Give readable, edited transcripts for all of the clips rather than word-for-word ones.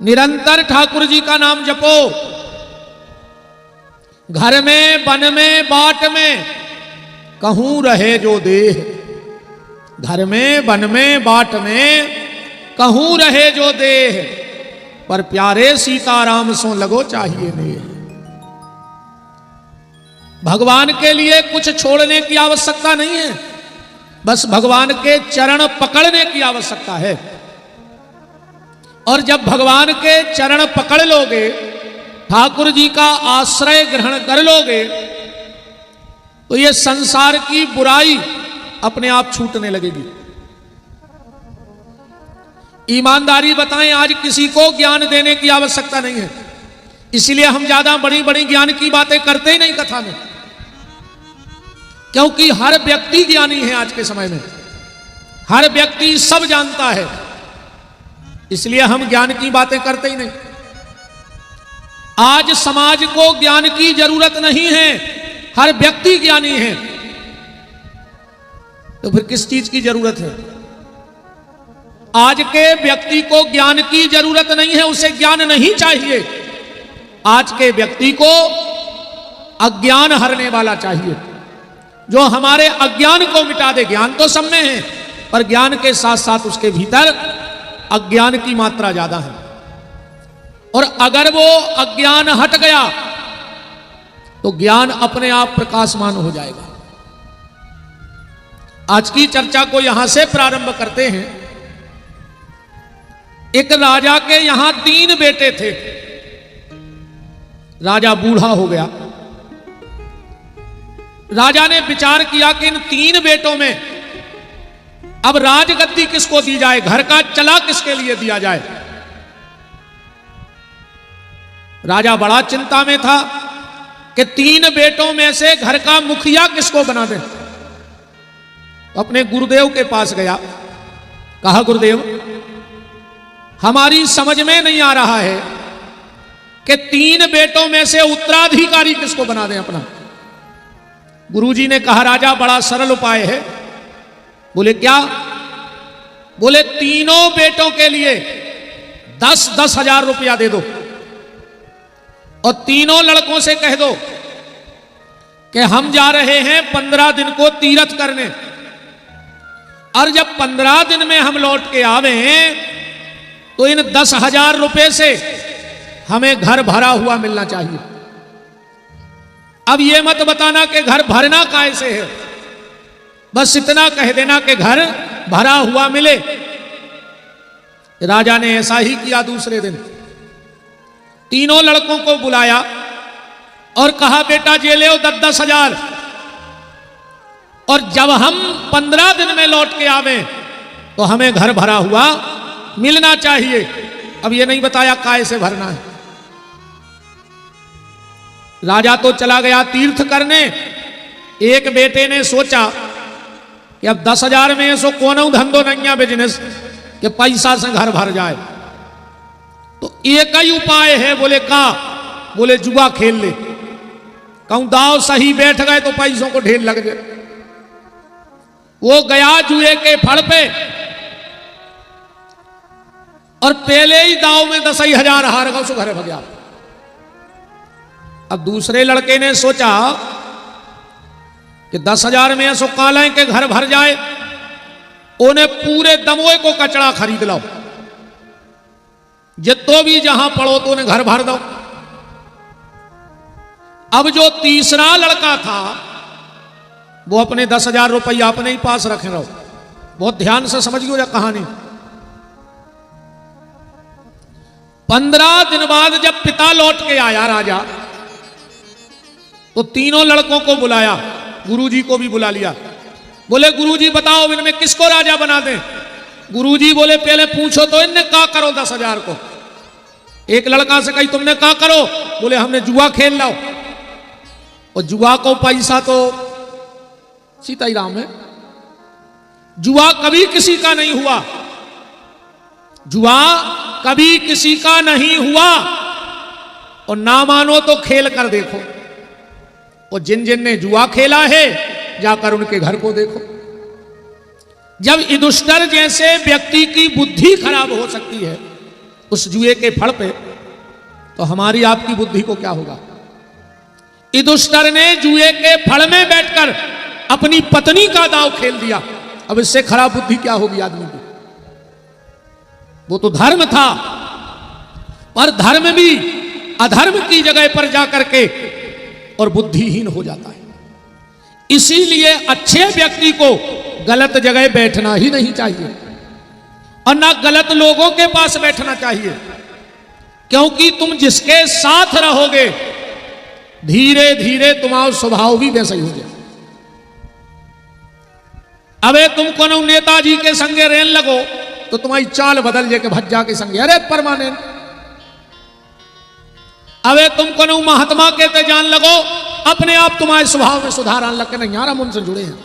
निरंतर ठाकुर जी का नाम जपो। घर में, वन में, बाट में कहूं रहे जो देह। घर में, वन में, बाट में कहूं रहे जो देह। पर प्यारे सीताराम सो लगो चाहिए नेह। भगवान के लिए कुछ छोड़ने की आवश्यकता नहीं है, बस भगवान के चरण पकड़ने की आवश्यकता है। और जब भगवान के चरण पकड़ लोगे, ठाकुर जी का आश्रय ग्रहण कर लोगे, तो ये संसार की बुराई अपने आप छूटने लगेगी। ईमानदारी बताएं, आज किसी को ज्ञान देने की आवश्यकता नहीं है, इसलिए हम ज्यादा बड़ी बड़ी ज्ञान की बातें करते ही नहीं कथा में, क्योंकि हर व्यक्ति ज्ञानी है आज के समय में। हर व्यक्ति सब जानता है, इसलिए हम ज्ञान की बातें करते ही नहीं। आज समाज को ज्ञान की जरूरत नहीं है, हर व्यक्ति ज्ञानी है, तो फिर किस चीज की जरूरत है? आज के व्यक्ति को ज्ञान की जरूरत नहीं है, उसे ज्ञान नहीं चाहिए। आज के व्यक्ति को अज्ञान हरने वाला चाहिए, जो हमारे अज्ञान को मिटा दे। ज्ञान तो सब में है, पर ज्ञान के साथ साथ उसके भीतर अज्ञान की मात्रा ज्यादा है। और अगर वो अज्ञान हट गया तो ज्ञान अपने आप प्रकाशमान हो जाएगा। आज की चर्चा को यहां से प्रारंभ करते हैं। एक राजा के यहां 3 बेटे थे। राजा बूढ़ा हो गया। राजा ने विचार किया कि इन 3 बेटों में अब राजगद्दी किसको दी जाए, घर का चला किसके लिए दिया जाए। राजा बड़ा चिंता में था कि 3 बेटों में से घर का मुखिया किसको बना दें। अपने गुरुदेव के पास गया, कहा गुरुदेव हमारी समझ में नहीं आ रहा है कि 3 बेटों में से उत्तराधिकारी किसको बना दें अपना। गुरुजी ने कहा राजा बड़ा सरल उपाय है। बोले क्या? बोले तीनों बेटों के लिए 10-10 हजार रुपया दे दो और तीनों लड़कों से कह दो कि हम जा रहे हैं 15 दिन को तीर्थ करने, और जब 15 दिन में हम लौट के आवे तो इन 10,000 रुपए से हमें घर भरा हुआ मिलना चाहिए। अब ये मत बताना कि घर भरना कैसे है, बस इतना कह देना कि घर भरा हुआ मिले। राजा ने ऐसा ही किया। दूसरे दिन तीनों लड़कों को बुलाया और कहा बेटा जे ले 10-10 हजार, और जब हम 15 दिन में लौट के आवे तो हमें घर भरा हुआ मिलना चाहिए। अब ये नहीं बताया काय से भरना है। राजा तो चला गया तीर्थ करने। एक बेटे ने सोचा कि अब 10 हजार में सो कोनो धंधो नहीं बिजनेस कि पैसा से घर भर जाए, तो एक ही उपाय है। बोले का? बोले जुआ खेल ले। कहूं दाव सही बैठ गए तो पैसों को ढेर लग जाए। वो गया जुए के फड़ पे और पहले ही दाव में 10 हजार हार गया, उसको घर भग गया। अब दूसरे लड़के ने सोचा कि 10 हजार में ऐसो कालें के घर भर जाए, उन्हें पूरे दमोए को कचड़ा खरीद लो, जितो भी जहां पड़ो तो उन्हें घर भर दो। अब जो तीसरा लड़का था वो अपने 10 हजार रुपया अपने ही पास रखे रहो। बहुत ध्यान से समझियो यह कहानी। 15 दिन बाद जब पिता लौट के आया राजा, तो तीनों लड़कों को बुलाया, गुरुजी को भी बुला लिया। बोले गुरुजी बताओ इनमें किसको राजा बना दें। गुरुजी बोले पहले पूछो तो इनने क्या करो 10 हजार को। एक लड़का से कही तुमने क्या करो? बोले हमने जुआ खेल लाओ। और जुआ को पैसा तो सीता ही राम है। जुआ कभी किसी का नहीं हुआ। जुआ कभी किसी का नहीं हुआ। और ना मानो तो खेल कर देखो, और जिन जिन ने जुआ खेला है जाकर उनके घर को देखो। जब इदुष्टर जैसे व्यक्ति की बुद्धि खराब हो सकती है उस जुए के फल पे, तो हमारी आपकी बुद्धि को क्या होगा। युधिष्ठिर ने जुए के फल में बैठकर अपनी पत्नी का दांव खेल दिया। अब इससे खराब बुद्धि क्या होगी आदमी की। वो तो धर्म था, पर धर्म भी अधर्म की जगह पर जाकर के और बुद्धिहीन हो जाता है। इसीलिए अच्छे व्यक्ति को गलत जगह बैठना ही नहीं चाहिए और ना गलत लोगों के पास बैठना चाहिए, क्योंकि तुम जिसके साथ रहोगे धीरे धीरे तुम्हारा स्वभाव भी वैसा ही हो जाए। अबे तुम कोनो नेताजी के संगे रेन लगो तो तुम्हारी चाल बदल जाए कि भज्जा के संगे, अरे परमानेंट। अबे तुम कोनो महात्मा के ते जान लगो, अपने आप तुम्हारे स्वभाव में सुधार आने लग के, नहीं यार हम उनसे जुड़े हैं।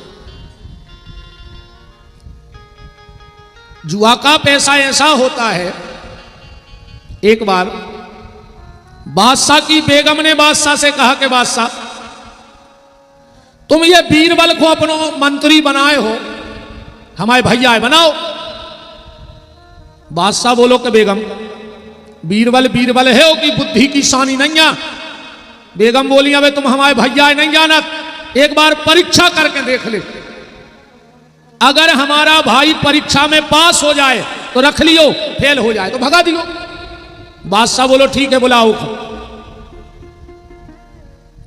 जुआ का पैसा ऐसा होता है। एक बार बादशाह की बेगम ने बादशाह से कहा कि बादशाह तुम ये बीरबल को अपनो मंत्री बनाए हो, हमारे भैया है, बनाओ। बादशाह बोलो कि बेगम बीरबल बीरबल है कि बुद्धि की शानी नहीं है। बेगम बोली अबे तुम हमारे भैया है नहीं जानत, एक बार परीक्षा करके देख ले, अगर हमारा भाई परीक्षा में पास हो जाए तो रख लियो, फेल हो जाए तो भगा दियो। बादशाह बोलो ठीक है बुलाओ।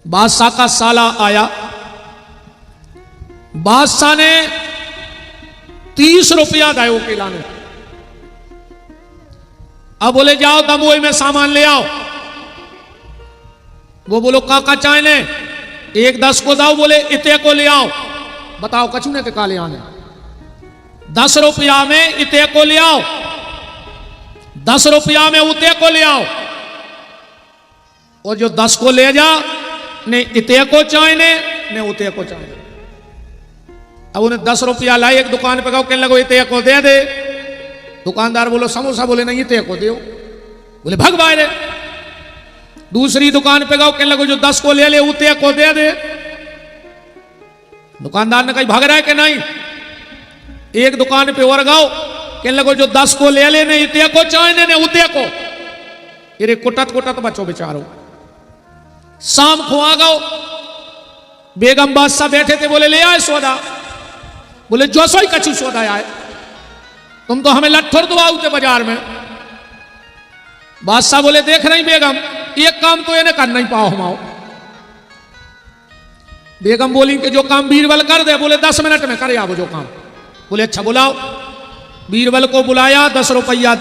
बादशाह का साला आया, बादशाह ने 30 रुपया दयो के लाने। अब बोले जाओ दमोई में सामान ले आओ। वो बोलो काका चाय ने, एक 10 को दाओ, बोले इते को ले आओ। बताओ कचूने के काले आने 10 रुपया में इते को ले आओ, 10 रुपया में उते को ले आओ। और जो 10 को ले जा ने इते को चाय ने उते को चाय। अब उन्हें 10 रुपया लाए, एक दुकान पे गए, कहने लगो इते को दे दे। दुकानदार बोलो समोसा, बोले नहीं इते को दो, बोले भग बाहर। दूसरी दुकान पे गए, कहने लगो जो 10 को ले ले उते को दे दे। दुकानदार ने कही भाग रहा है कि नहीं। एक दुकान पे और गाओ, कहने लगो जो 10 को ले ले ने इते को चाय ने उते को। ये कुटत कुटत बचो बेचारो। शाम को आ गओ, बेगम बादशाह बैठे थे, बोले ले आए सौदा। बोले जो सो ही कच्ची सौदा आए, तुम तो हमें लट्ठर दुआऊ थे बाजार में। बादशाह बोले देख रही बेगम, एक काम तो ये कर नहीं पाओ हम। बेगम बोली कि जो काम बीरबल कर दे, बोले 10 मिनट में करे आओ जो काम। बोले अच्छा बुलाओ। बीरबल को बुलाया, 10 रुपया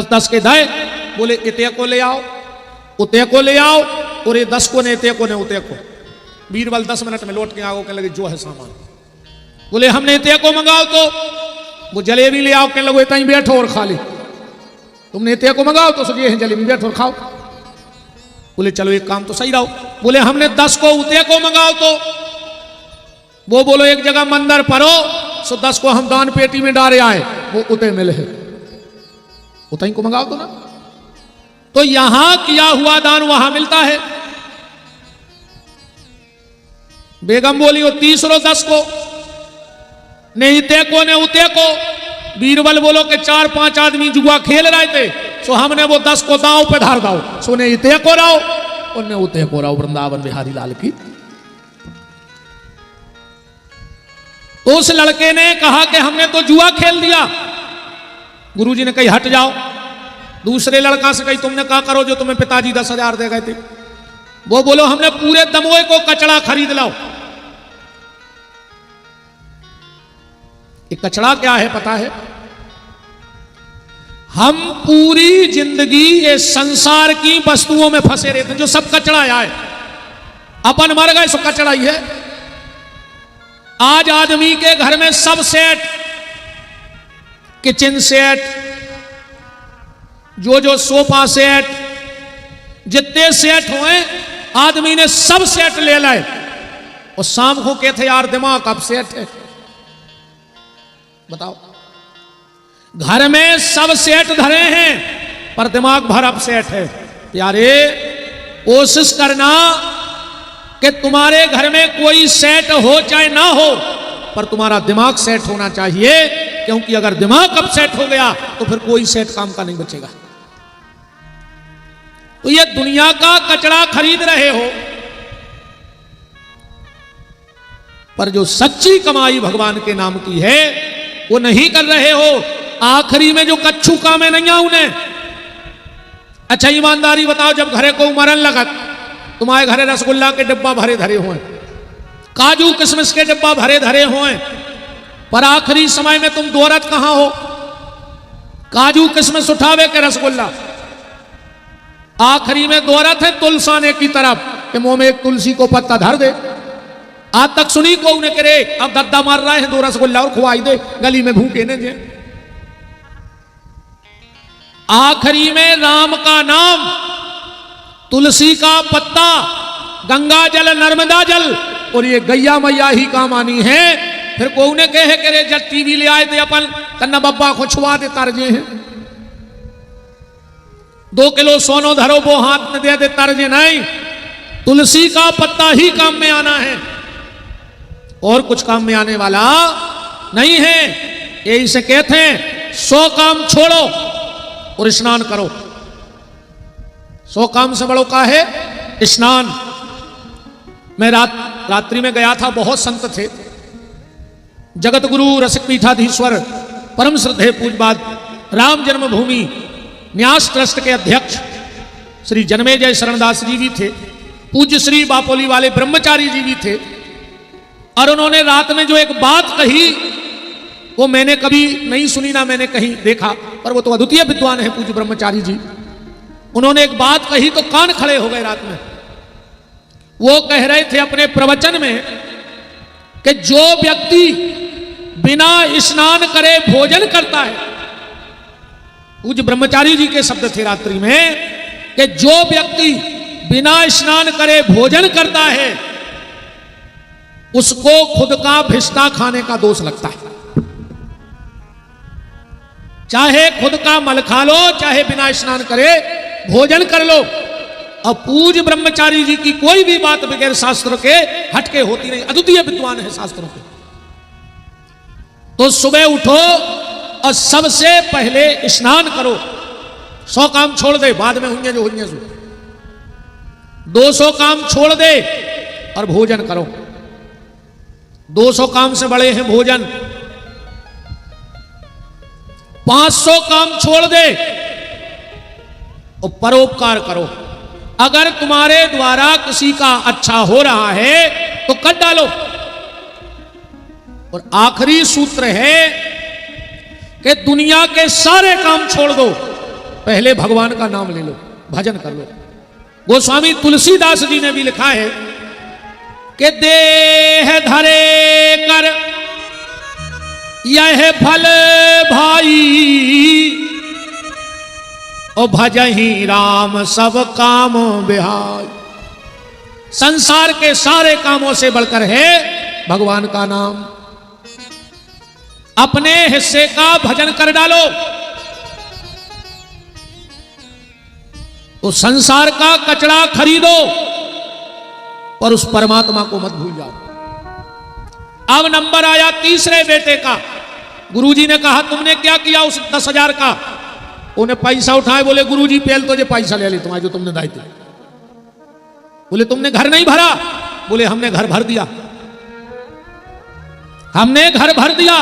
10 के दे। बोले इते को ले आओ, उते को ले आओ, और ये 10 को ने इते को ने उते को। बीरबल 10 मिनट में लौट के आओ, कहने लगे जो है सामान। बोले हमने इते को मंगाओ, तो वो जलेबी ले आओ, कहने लगे इतना बैठो और खा ले। तुमने इते को मंगाओ तो सोचिए जलेबी बैठो और खाओ। बोले चलो एक काम तो सही रहो। बोले हमने 10 को उते को मंगाओ, तो वो बोलो एक जगह मंदिर परो, सो 10 को हम दान पेटी में डाले आए, वो उते मिले है, उतई को मंगाओ तो ना। तो यहां किया हुआ दान वहां मिलता है। बेगम बोली वो 30 रो 10 को ने इते को ने उते को। बीरबल बोलो कि 4-5 आदमी जुआ खेल रहे थे, सो हमने वो 10 को दांव पे धार दाओ, सो ने इते को राओ और ने उते को राओ। वृंदावन बिहारी लाल की। तो उस लड़के ने कहा कि हमने तो जुआ खेल दिया। गुरुजी ने कही हट जाओ। दूसरे लड़का से कही तुमने कहा करो जो तुम्हें पिताजी 10,000 दे गए थे। वो बोलो हमने पूरे दमोई को कचड़ा खरीद लाओ। ये कचड़ा क्या है पता है? हम पूरी जिंदगी ये संसार की वस्तुओं में फंसे रहते हैं, जो सब कचड़ा आए। अपन मर गए सो कचड़ा ही है। आज आदमी के घर में सब सेट, किचन सेट, जो सोफा सेट, जितने सेट हुए आदमी ने सब सेट ले लाए। और शाम को कहते यार दिमाग अब सेट है। बताओ, घर में सब सेट धरे हैं पर दिमाग भर अब सेट है। प्यारे कोशिश करना कि तुम्हारे घर में कोई सेट हो चाहे ना हो, पर तुम्हारा दिमाग सेट होना चाहिए, क्योंकि अगर दिमाग अब सेट हो गया तो फिर कोई सेट काम का नहीं बचेगा। तो ये दुनिया का कचरा खरीद रहे हो, पर जो सच्ची कमाई भगवान के नाम की है वो नहीं कर रहे हो। आखिरी में जो कच्छू कामे नहीं आ उन्हें। अच्छा ईमानदारी बताओ, जब घरे को मरन लगत, तुम्हारे घरे रसगुल्ला के डिब्बा भरे धरे हुए, काजू किशमिश के डिब्बा भरे धरे हुए, पर आखिरी समय में तुम दौड़त कहां हो? काजू किशमिश उठावे के रसगुल्ला, आखिरी में दौड़त है तुलसाने की तरफ कि मुंह में एक तुलसी को पत्ता धर दे। आज तक सुनी को उन्हें करे, अब दद्दा मार रहा है, 2 रसगुल्ला और खुआई दे, गली में भूखे ने जे। आखिरी में राम का नाम, तुलसी का पत्ता, गंगा जल, नर्मदा जल, और ये गैया मैया ही काम आनी है। फिर को उन्हें कहे करे जब टीवी ले आए थे अपन कन्ना बब्बा को छुआ दे तरजे हैं, 2 किलो सोनो धरो वो हाथ में दे दे तरजे नहीं। तुलसी का पत्ता ही काम में आना है, और कुछ काम में आने वाला नहीं है। यही से कहते हैं 100 काम छोड़ो और स्नान करो। 100 काम से बड़ो का है स्नान। मैं रात्रि में गया था, बहुत संत थे। जगत गुरु रसिक पीठाधीश्वर परम श्रद्धेय पूज्यपाद राम जन्मभूमि न्यास ट्रस्ट के अध्यक्ष श्री जन्मेजय शरणदास जी भी थे। पूज्य श्री बापोली वाले ब्रह्मचारी जी भी थे। और उन्होंने रात में जो एक बात कही वो मैंने कभी नहीं सुनी, ना मैंने कहीं देखा, पर वो तो अद्वितीय विद्वान है पूज्य ब्रह्मचारी जी। उन्होंने एक बात कही तो कान खड़े हो गए रात में। वो कह रहे थे अपने प्रवचन में कि जो व्यक्ति बिना स्नान करे भोजन करता है, पूज्य ब्रह्मचारी जी के शब्द थे रात्रि में, कि जो व्यक्ति बिना स्नान करे भोजन करता है उसको खुद का भिष्टा खाने का दोष लगता है। चाहे खुद का मल खा लो, चाहे बिना स्नान करे भोजन कर लो। अब पूज्य ब्रह्मचारी जी की कोई भी बात बगैर शास्त्र के हटके होती नहीं, अद्वितीय विद्वान है शास्त्रों के। तो सुबह उठो और सबसे पहले स्नान करो। 100 काम छोड़ दे, बाद में हुई जो हुई, 200 काम छोड़ दे और भोजन करो। 200 काम से बड़े हैं भोजन। 500 काम छोड़ दे और परोपकार करो। अगर तुम्हारे द्वारा किसी का अच्छा हो रहा है तो कर डालो। और आखिरी सूत्र है कि दुनिया के सारे काम छोड़ दो, पहले भगवान का नाम ले लो, भजन कर लो। गोस्वामी तुलसीदास जी ने भी लिखा है कि देह धरे कर यह फल भाई, और भजहि राम सब काम बिहाई। संसार के सारे कामों से बढ़कर है भगवान का नाम। अपने हिस्से का भजन कर डालो तो संसार का कचरा खरीदो, पर उस परमात्मा को मत भूल जाओ। अब नंबर आया तीसरे बेटे का। गुरुजी ने कहा तुमने क्या किया उस 10,000 का? उन्हें पैसा उठाए, बोले गुरुजी पहले तो ये पैसा ले ली तुम्हारे जो तुमने दायित्व। बोले तुमने घर नहीं भरा? बोले हमने घर भर दिया, हमने घर भर दिया।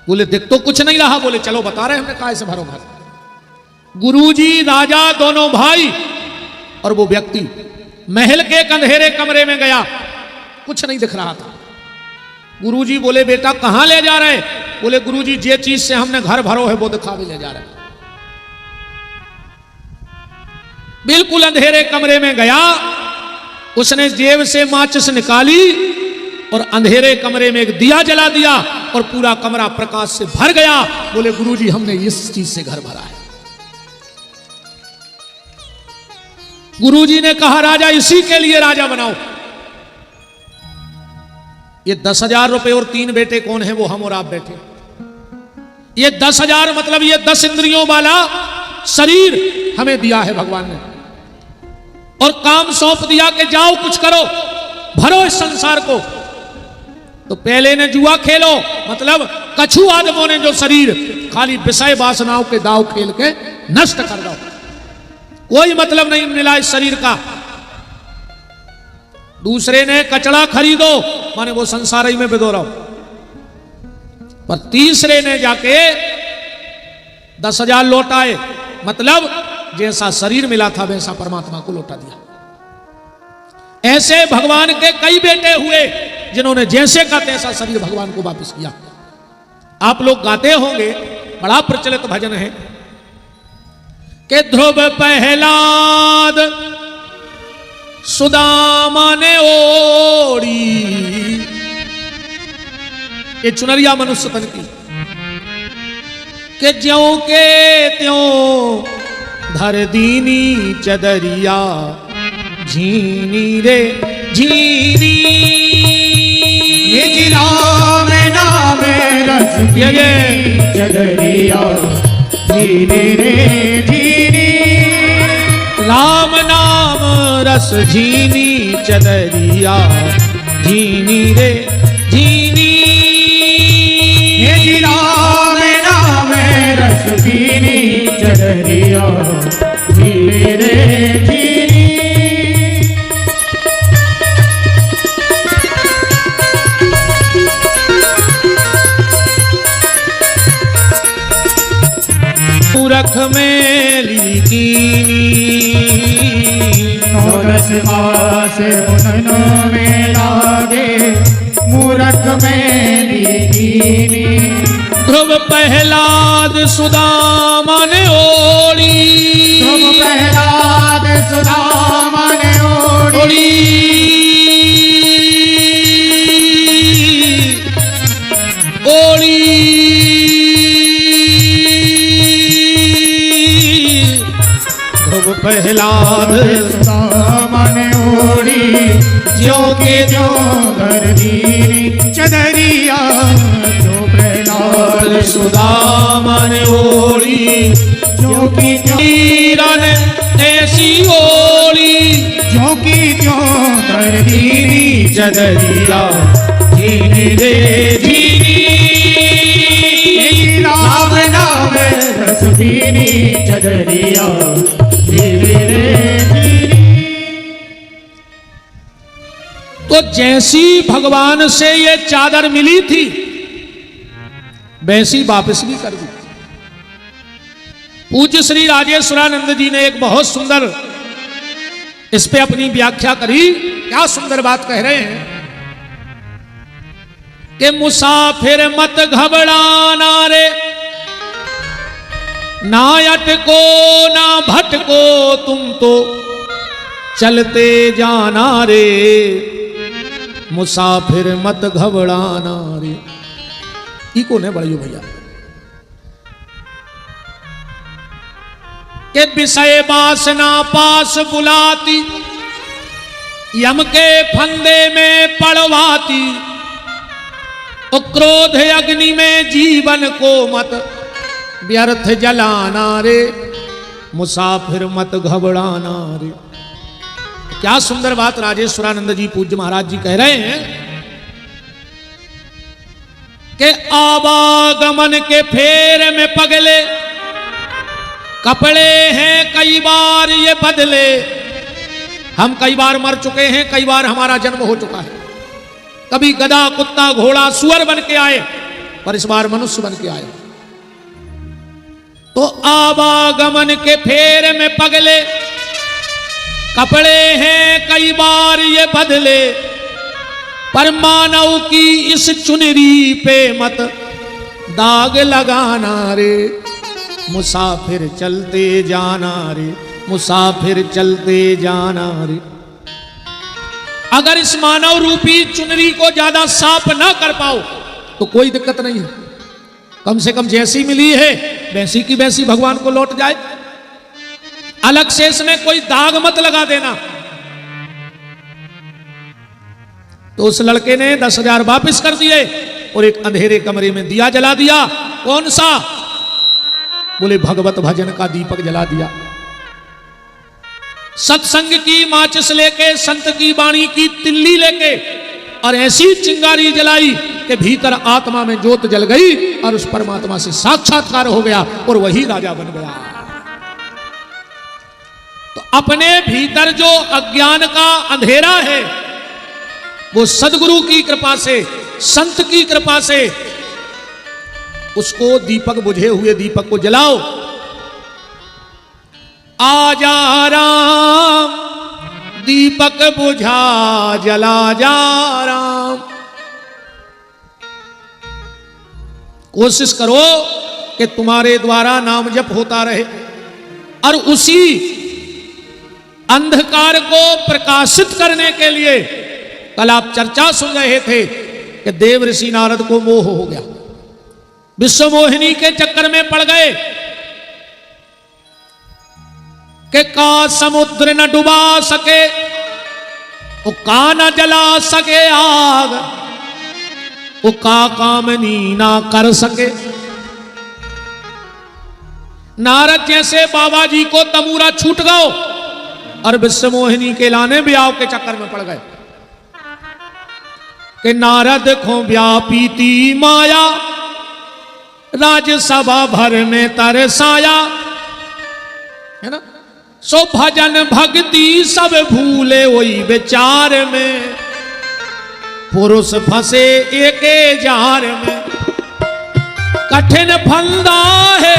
बोले देख तो कुछ नहीं रहा। बोले चलो बता रहे हमने कहा से भरो घर। गुरुजी, राजा, दोनों भाई और वो व्यक्ति महल के एक अंधेरे कमरे में गया, कुछ नहीं दिख रहा था। गुरुजी बोले बेटा कहां ले जा रहे? बोले गुरुजी जे चीज से हमने घर भरो है वो दिखावे ले जा रहे। बिल्कुल अंधेरे कमरे में गया, उसने जेब से माचिस निकाली और अंधेरे कमरे में एक दिया जला दिया और पूरा कमरा प्रकाश से भर गया। बोले गुरुजी हमने इस चीज से घर भरा है। गुरुजी ने कहा राजा इसी के लिए राजा बनाओ। ये 10,000 रुपए और 3 बेटे कौन है? वो हम और आप बैठे। ये 10,000 मतलब ये 10 इंद्रियों वाला शरीर हमें दिया है भगवान ने, और काम सौंप दिया कि जाओ कुछ करो, भरो इस संसार को। तो पहले ने जुआ खेलो, मतलब कछु आदमों ने जो शरीर खाली विषय वासनाओं के दाव खेल के नष्ट कर दो। कोई मतलब नहीं मिला इस शरीर का। दूसरे ने कचड़ा खरीदो, माने वो संसार ही में बिदो रहो, पर तीसरे ने जाके 10,000 लौटाए, मतलब जैसा शरीर मिला था वैसा परमात्मा को लौटा दिया। ऐसे भगवान के कई बेटे हुए जिन्होंने जैसे का तैसा शरीर भगवान को वापस किया। आप लोग गाते होंगे, बड़ा प्रचलित भजन है कि ध्रुव प्रहलाद सुदामा ने ओढ़ी, ये चुनरिया मनुष्य तन की, कि ज्यों के त्यों धर दीनी चदरिया झीनी रे झीनी। ये राम नाम रस चदरिया झीनी रे झीनी। राम नाम रस झीनी चदरिया झीनी रे झीनी। ये राम नाम रस झीनी चदरिया झीनी रे झीनी। मूरख में लीकीनी रस मास मुननों में लागे मूरख में लीकीनी। ध्रुव प्रहलाद सुदामा ने ओढ़ी, ध्रुव प्रहलाद सुदामा ने ओढ़ी। ओढ़ी ध्रुव प्रहलाद सुदामा ने ओढ़ी, ज्यों के ज्यों धर दीनी चदरिया। जो प्रहलाद सुदामा ने ओढ़ी, ज्यों की ज्यों ने ऐसी ओढ़ी, ज्यों की ज्यों धर दीनी चदरिया झीनी रे झीनी। राम नाम रस दीनी चदरिया झीनी रे झीनी। तो जैसी भगवान से ये चादर मिली थी वैसी वापस भी कर दी। पूज्य श्री राजेश्वरानंद जी ने एक बहुत सुंदर इस पे अपनी व्याख्या करी। क्या सुंदर बात कह रहे हैं कि मुसाफिर मत घबराना रे, ना अटको ना भटको तुम तो चलते जाना रे। मुसाफिर मत घबराना रे, इको ने बड़ियो भैया के विषय वासना पास बुलाती, यम के फंदे में पड़वाती। तो क्रोध अग्नि में जीवन को मत व्यर्थ जलाना रे। मुसाफिर मत घबराना रे। क्या सुंदर बात राजेश्वरानंद जी पूज्य महाराज जी कह रहे हैं कि आवागमन के फेर में पगले, कपड़े हैं कई बार ये बदले। हम कई बार मर चुके हैं, कई बार हमारा जन्म हो चुका है। कभी गधा कुत्ता घोड़ा सुअर बन के आए, पर इस बार मनुष्य बन के आए। तो आवागमन के फेर में पगले, कपड़े हैं कई बार ये बदले। पर मानव की इस चुनरी पे मत दाग लगाना रे। मुसाफिर चलते जाना रे, मुसाफिर चलते जाना रे। अगर इस मानव रूपी चुनरी को ज्यादा साफ ना कर पाओ तो कोई दिक्कत नहीं है। कम से कम जैसी मिली है वैसी की वैसी भगवान को लौट जाए। अलग से इसमें कोई दाग मत लगा देना। तो उस लड़के ने 10,000 वापस कर दिए और एक अंधेरे कमरे में दिया जला दिया। कौन सा? बोले भगवत भजन का दीपक जला दिया। सत्संग की माचिस लेके, संत की वाणी की तिल्ली लेके और ऐसी चिंगारी जलाई कि भीतर आत्मा में ज्योत जल गई और उस परमात्मा से साक्षात्कार हो गया और वही राजा बन गया। तो अपने भीतर जो अज्ञान का अंधेरा है वो सदगुरु की कृपा से, संत की कृपा से उसको दीपक, बुझे हुए दीपक को जलाओ। आजा राम दीपक बुझा जला जा राम। कोशिश करो कि तुम्हारे द्वारा नाम जप होता रहे और उसी अंधकार को प्रकाशित करने के लिए कल आप चर्चा सुन रहे थे कि देव ऋषि नारद को मोह हो गया, विश्व मोहिनी के चक्कर में पड़ गए कि का समुद्र न डुबा सके, वो का न जला सके आग, वो का कामनी ना कर सके। नारद जैसे बाबा जी को तमूरा छूट गओ और विश्व मोहिनी के लाने ब्याह के चक्कर में पड़ गए कि नारद को व्यापीती माया, राजसभा भर में तरसाया, है ना। सो भजन भक्ति सब भूले वही विचार में, पुरुष फंसे एके जार में। कठिन फंदा है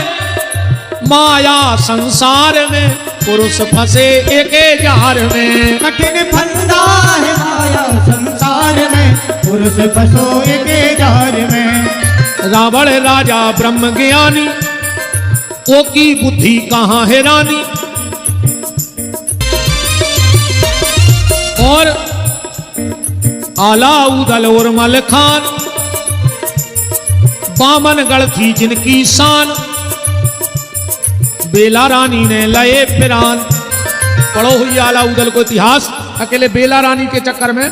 माया संसार में, पुरुष फंसे एके जार में। कठिन फंदा है माया संसार में, पुरुष फंसो एके जार में। रावण राजा ब्रह्म ज्ञानी, वो की बुद्धि कहाँ है रानी। और आला उदल और मलखान, बामनगढ़ थी जिनकी शान, बेला रानी ने लए पिरान। पढ़ो हुई आला उदल को इतिहास, अकेले बेला रानी के चक्कर में।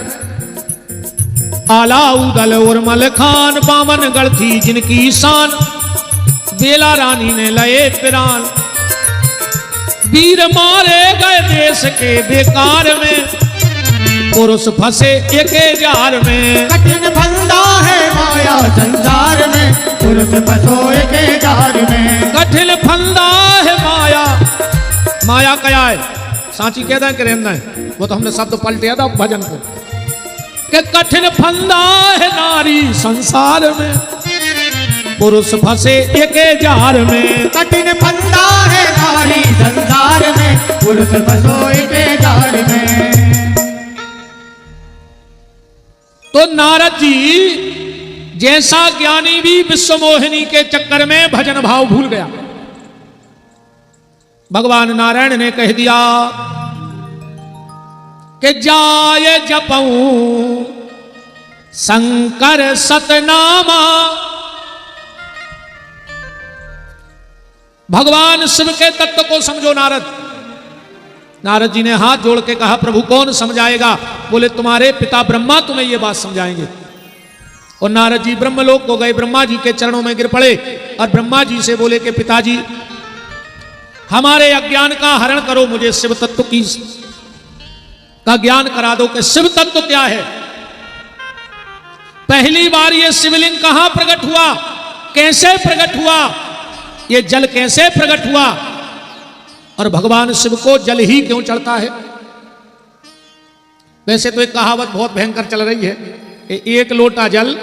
आला उदल और मलखान, बामनगढ़ थी जिनकी शान, बेला रानी ने लए पिरान। वीर मारे गए देश के बेकार में, पुरुष फंसे एके जार में। कठिन फंदा है माया संसार में, पुरुष फंसो एके जार में। कठिन फंदा है माया, माया क्या है? सांची कहता है कि रहना है, वो तो हमने शब्द पलट दिया था भजन को कि कठिन फंदा है नारी संसार में, पुरुष फंसे एके जार में। कठिन फंदा है नारी संसार में, पुरुष फंसो एके जार में। तो नारद जी जैसा ज्ञानी भी विश्व मोहिनी के चक्कर में भजन भाव भूल गया। भगवान नारायण ने कह दिया कि जाय जपऊं शंकर सतनामा। भगवान शिव के तत्व को समझो नारद। नारद जी ने हाथ जोड़ के कहा, प्रभु कौन समझाएगा? बोले तुम्हारे पिता ब्रह्मा तुम्हें ये बात समझाएंगे। और नारद जी ब्रह्मलोक को गए, ब्रह्मा जी के चरणों में गिर पड़े और ब्रह्मा जी से बोले कि पिताजी हमारे अज्ञान का हरण करो, मुझे शिव तत्व की का ज्ञान करा दो कि शिव तत्व क्या है। पहली बार ये शिवलिंग कहां प्रकट हुआ, कैसे प्रकट हुआ, ये जल कैसे प्रकट हुआ, और भगवान शिव को जल ही क्यों चढ़ता है। वैसे तो एक कहावत बहुत भयंकर चल रही है कि एक लोटा जल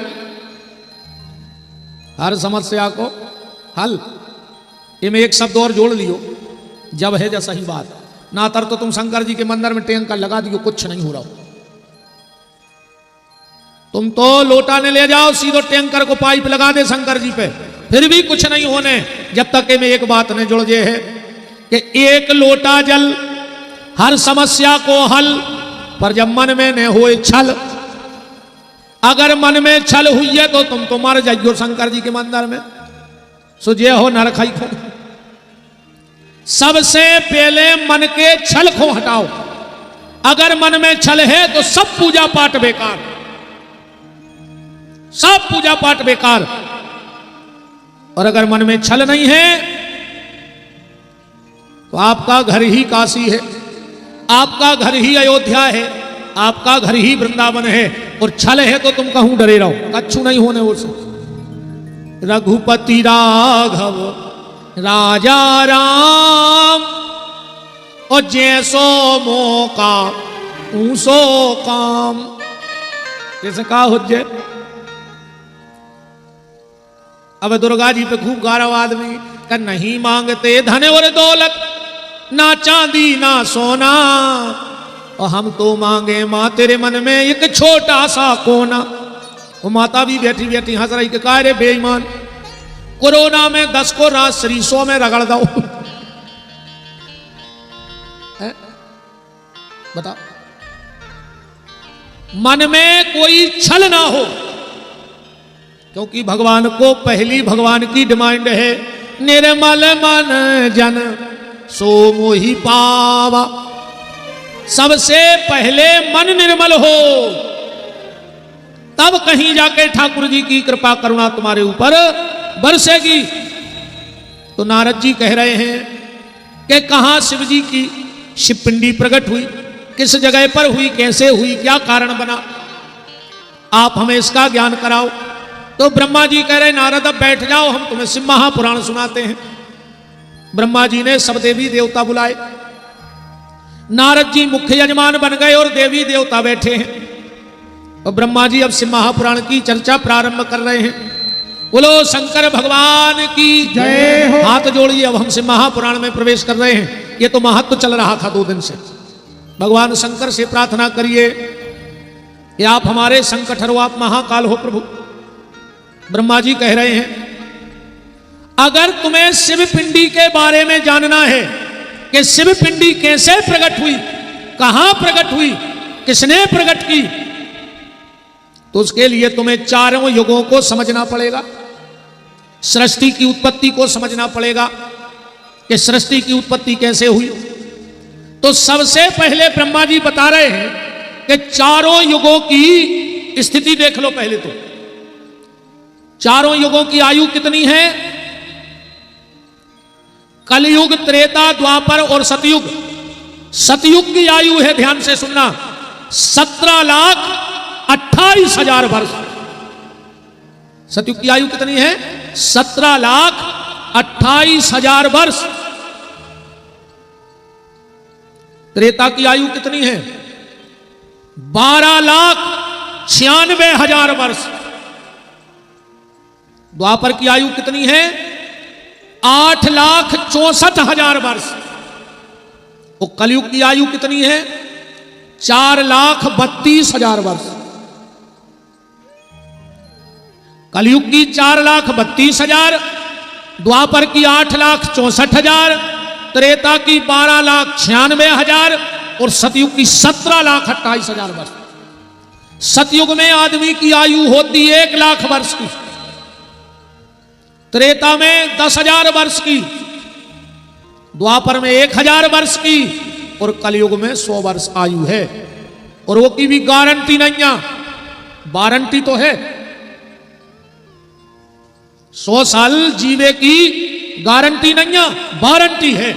हर समस्या को हल। इनमें एक शब्द और जोड़ लियो, जब है जैसा ही बात। नातर तो तुम शंकर जी के मंदिर में टैंकर लगा दियो, कुछ नहीं हो रहा। तुम तो लोटा ने ले जाओ, सीधो टैंकर को पाइप लगा दे शंकर जी पे, फिर भी कुछ नहीं होने, जब तक में एक बात ने जुड़ जे है कि एक लोटा जल हर समस्या को हल। पर जब मन में न होए छल, अगर मन में छल हुई है तो तुम तो मर जाइयो शंकर जी के मंदिर में। सुझे हो नरखाई खो। सबसे पहले मन के छल को हटाओ। अगर मन में छल है तो सब पूजा पाठ बेकार, सब पूजा पाठ बेकार। और अगर मन में छल नहीं है तो आपका घर ही काशी है, आपका घर ही अयोध्या है, आपका घर ही वृंदावन है। और छल है तो तुम कहूं डरे रहो, कच्छू नहीं होने वो से। रघुपति राघव राजा राम, और जैसो मौका ऊसो काम। जैसे कहा हुज्जे अब दुर्गा जी पे खूब गारव आदमी का नहीं मांगते धन और दौलत, ना चांदी ना सोना, और हम तो मांगे मां तेरे मन में एक छोटा सा कोना। वो माता भी बैठी बैठी हंस रही कि का रे बेईमान, कोरोना में 10 को रात सरीसों में रगड़ दो। बताओ, मन में कोई छल ना हो, क्योंकि भगवान को पहली भगवान की डिमांड है निर्मल मन जन सो मोहि पावा। सबसे पहले मन निर्मल हो, तब कहीं जाके ठाकुर जी की कृपा करुणा तुम्हारे ऊपर बरसेगी। तो नारद जी कह रहे हैं कि कहां शिव जी की शिवपिंडी प्रकट हुई, किस जगह पर हुई, कैसे हुई, क्या कारण बना, आप हमें इसका ज्ञान कराओ। तो ब्रह्मा जी कह रहे नारद अब बैठ जाओ, हम तुम्हें शिव महापुराण सुनाते हैं। ब्रह्मा जी ने सब देवी देवता बुलाए, नारद जी मुख्य यजमान बन गए और देवी देवता बैठे हैं। और ब्रह्मा जी अब शिव महापुराण की चर्चा प्रारंभ कर रहे हैं। बोलो शंकर भगवान की जय हो। हाथ जोड़िए, अब हम शिव महापुराण में प्रवेश कर रहे हैं। ये तो महत्व चल रहा था 2 दिन से। भगवान शंकर से प्रार्थना करिए कि आप हमारे संकट हरो, आप महाकाल हो प्रभु। ब्रह्मा जी कह रहे हैं अगर तुम्हें शिव पिंडी के बारे में जानना है कि शिव पिंडी कैसे प्रकट हुई, कहां प्रकट हुई, किसने प्रकट की, तो उसके लिए तुम्हें 4 युगों को समझना पड़ेगा। सृष्टि की उत्पत्ति को समझना पड़ेगा कि सृष्टि की उत्पत्ति कैसे हुई। तो सबसे पहले ब्रह्मा जी बता रहे हैं कि 4 युगों की स्थिति देख लो। पहले तो 4 युगों की आयु कितनी है? कलयुग, त्रेता, द्वापर और सतयुग। सतयुग की आयु है, ध्यान से सुनना, 17,28,000 वर्ष। सतयुग की आयु कितनी है? 17,28,000 वर्ष। त्रेता की आयु कितनी है? 12,96,000 वर्ष। द्वापर की आयु कितनी है? 8,64,000 वर्ष। और कलयुग की आयु कितनी है? 4,32,000 वर्ष। कलयुग की 4,32,000, द्वापर की 8,64,000, त्रेता की 12,96,000 और सतयुग की 17,28,000 वर्ष। सतयुग में आदमी की आयु होती 1,00,000 वर्ष की, त्रेता में 10,000 वर्ष की, द्वापर में 1,000 वर्ष की और कलयुग में 100 वर्ष आयु है। और वो की भी गारंटी नहीं है, वारंटी तो है। 100 साल जीवे की गारंटी नहीं है, वारंटी है।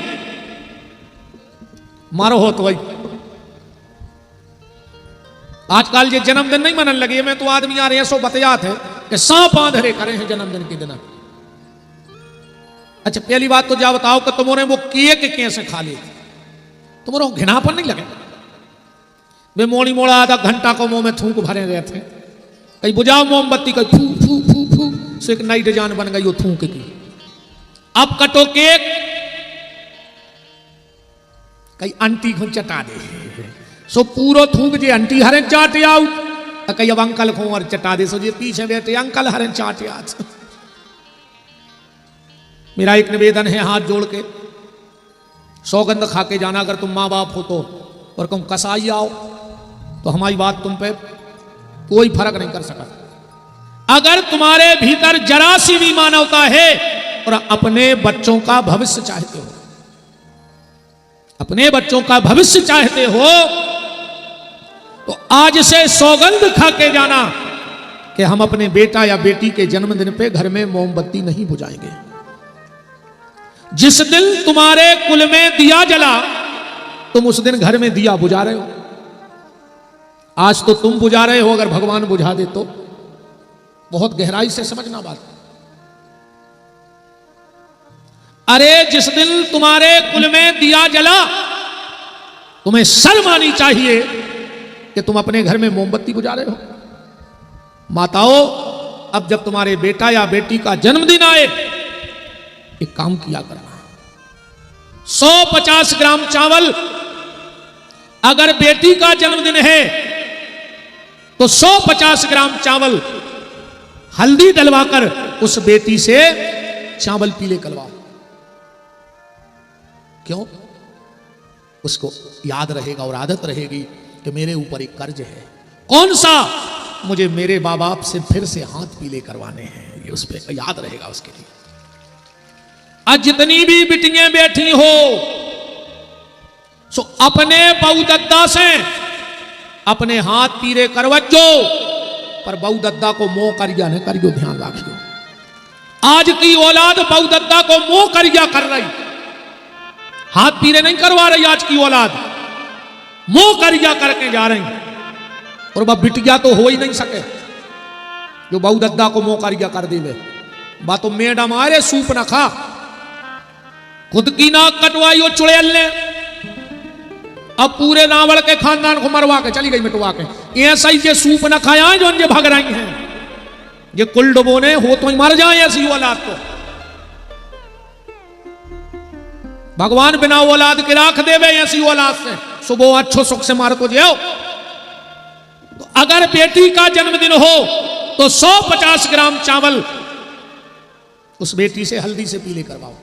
मारो हो तो भाई आजकल ये जन्मदिन नहीं मनन लगे। मैं तो आदमी आ रहे हैं सो बतियात है कि सांप आंधरे करे हैं जन्मदिन के दिन। अच्छा पहली बात तो जा बताओ कि तुम्हारे वो केक कैसे खा ले, तुम्हारा घिनापन नहीं लगे? वे मोड़ी मोड़ा आधा घंटा को मुंह में थूक भरे गए थे, कहीं बुझाओ मोमबत्ती, कहीं फू फू फू फू, सो एक नई डिजाइन बन गई वो थूक की। अब कटो केक, कहीं आंटी को चटा दे, सो पूरा थूक जे आंटी हरे चाट आउ, कहीं अब अंकल को और चटा दे, सो जे पीछे बैठे अंकल हरे चाट आज। मेरा एक निवेदन है हाथ जोड़ के, सौगंध खा के जाना अगर तुम माँ बाप हो तो, और तुम कसाई आओ तो हमारी बात तुम पे कोई फर्क नहीं कर सका। अगर तुम्हारे भीतर जरा सी भी मानवता है और अपने बच्चों का भविष्य चाहते हो, अपने बच्चों का भविष्य चाहते हो, तो आज से सौगंध खा के जाना कि हम अपने बेटा या बेटी के जन्मदिन पे घर में मोमबत्ती नहीं बुझाएंगे। जिस दिन तुम्हारे कुल में दिया जला, तुम उस दिन घर में दिया बुझा रहे हो। आज तो तुम बुझा रहे हो, अगर भगवान बुझा दे तो। बहुत गहराई से समझना बात। अरे जिस दिन तुम्हारे कुल में दिया जला, तुम्हें शर्म आनी चाहिए कि तुम अपने घर में मोमबत्ती बुझा रहे हो। माताओं, अब जब तुम्हारे बेटा या बेटी का जन्मदिन आए, एक काम किया करना, 150 ग्राम चावल, अगर बेटी का जन्मदिन है तो 150 ग्राम चावल हल्दी डलवाकर उस बेटी से चावल पीले करवाओ। क्यों? उसको याद रहेगा और आदत रहेगी कि मेरे ऊपर एक कर्ज है। कौन सा? मुझे मेरे माँ बाप से फिर से हाथ पीले करवाने हैं। ये उस पर याद रहेगा उसके लिए। आज जितनी भी बिटियां बैठी हो, सो अपने बहू दद्दा से अपने हाथ पीले करवजो, पर बहू दद्दा को मोह करिया न करियो, ध्यान रखियो। आज की औलाद बहू दद्दा को मोह करिया कर रही, हाथ पीले नहीं करवा रही। आज की औलाद मोह करिया करके जा रही, और वह बिटिया तो हो ही नहीं सके जो बहू दद्दा को मोह करिया कर देवे। बात तो मैडम आ रे सूप न खा, खुद की नाक कटवाई और चुड़ैल ने, अब पूरे नावल के खानदान को मरवा के चली गई मिटवा के। ऐसा ही जे सूप न खाया जो ये भाग रही हैं, ये कुल डुबोने हो तो मर जाए ऐसी औलाद को। भगवान बिना औलाद के राख देवे ऐसी औलाद से, सुबह अच्छो सुख से मार तो जाओ। तो अगर बेटी का जन्मदिन हो तो 150 ग्राम चावल उस बेटी से हल्दी से पीले करवाओ,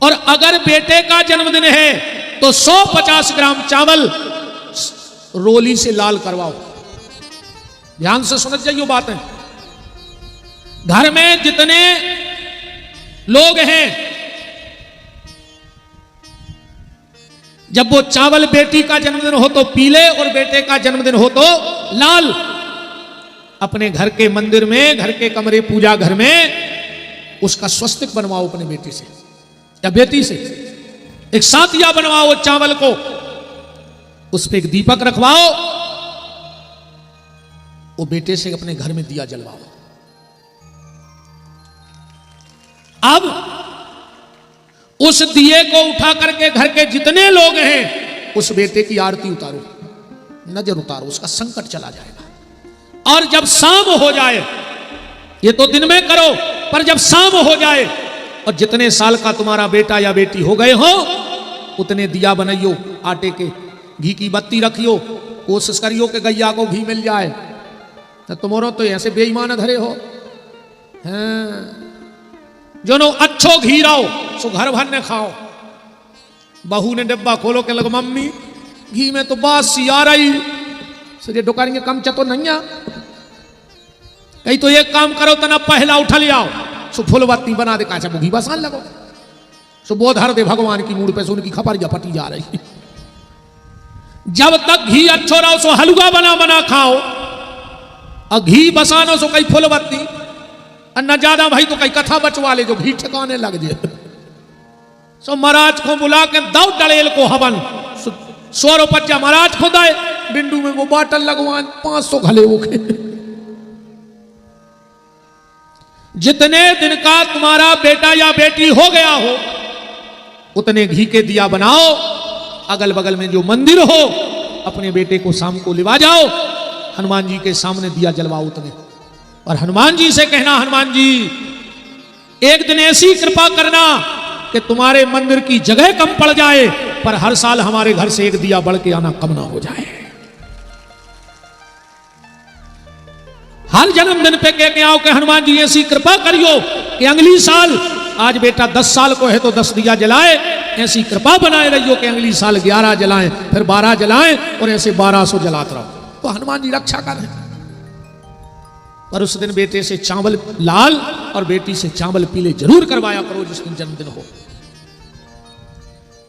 और अगर बेटे का जन्मदिन है तो 150 ग्राम चावल रोली से लाल करवाओ। ध्यान से समझ जाइए बातें। घर में जितने लोग हैं, जब वो चावल बेटी का जन्मदिन हो तो पीले और बेटे का जन्मदिन हो तो लाल, अपने घर के मंदिर में, घर के कमरे, पूजा घर में उसका स्वस्तिक बनवाओ अपने बेटी से या बेटी से। एक साथिया बनवाओ चावल को, उस पर एक दीपक रखवाओ, वो बेटे से अपने घर में दिया जलवाओ। अब उस दिए को उठा करके घर के जितने लोग हैं उस बेटे की आरती उतारो, नजर उतारो, उसका संकट चला जाएगा। और जब शाम हो जाए, ये तो दिन में करो, पर जब शाम हो जाए और जितने साल का तुम्हारा बेटा या बेटी हो गए हो, उतने दिया बनाइयो आटे के, घी की बत्ती रखियो, कोशिश करियो कि गैया को घी मिल जाए। तो तुम्हारो तो ऐसे बेईमान धरे हो हैं, जो नो अच्छो घी रहो सो घर भर ने खाओ। बहू ने डिब्बा खोलो के लग, मम्मी घी में तो बासी आ रही, सजे दुकान के कम चतो नहीं आ कहीं। तो एक काम करो, तना पहला उठा ले आओ, सो फुल बत्ती बना दे, काचा घी बसान लगो, सो बोध हर दे भगवान की मूड पे, सो उनकी खपरिया फटी जा रही। जब तक घी अच्छो रहो सो हलवा बना बना खाओ, और घी बसानो सो कई फुल बत्ती, न ज्यादा भाई तो कई कथा बचवा ले जो घी ठिकाने लग जाए। सो महाराज को बुला के दो डलेल को हवन, 100 रुपया महाराज को दाए, बिंदु में वो बाटल लगवान 500 घले वो जितने दिन का तुम्हारा बेटा या बेटी हो गया हो, उतने घी के दिया बनाओ। अगल बगल में जो मंदिर हो, अपने बेटे को शाम को लिवा जाओ, हनुमान जी के सामने दिया जलवाओ उतने, और हनुमान जी से कहना, हनुमान जी एक दिन ऐसी कृपा करना कि तुम्हारे मंदिर की जगह कम पड़ जाए, पर हर साल हमारे घर से एक दिया बढ़ के आना कम ना हो जाए। हर जन्मदिन पे कह के आओ कि हनुमान जी ऐसी कृपा करियो कि अगली साल, आज बेटा 10 साल को है तो 10 दिया जलाए, ऐसी कृपा बनाए रहियो कि अगली साल 11 जलाएं, फिर 12 जलाएं, और ऐसे 1200 जलाते रहो, तो हनुमान जी रक्षा करें। पर उस दिन बेटे से चावल लाल और बेटी से चावल पीले जरूर करवाया करो जिस दिन जन्मदिन हो।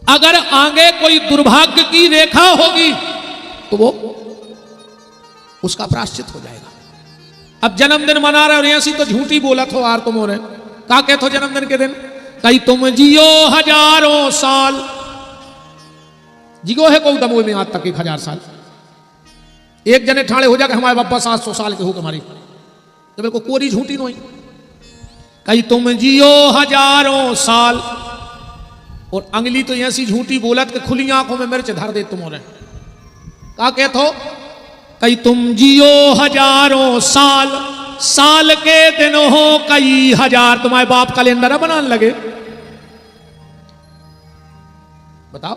अगर आगे कोई दुर्भाग्य की रेखा होगी तो वो उसका प्रायश्चित हो जाएगा। अब जन्मदिन मना रहे और ऐसी तो झूठी बोला थो आर तुम ने का कह थो जन्मदिन के दिन, कहीं तुम जियो 1000 साल, जियो है को दमो में आज तक 1000 साल। एक जने ठाणे हो जाके हमारे बाबा 700 साल के हो हमारी, तो बिल्कुल कोरी झूठी नहीं। कहीं तुम जियो 1000 साल, और अंगली तो ऐसी झूठी बोलत कि खुली आंखों में मिर्च धर दे तुम्हारे। का कहते हो? कई तुम जियो हजारों साल, साल के दिन हो कई हजार। तुम्हारे बाप कैलेंडर बनाने लगे? बताओ,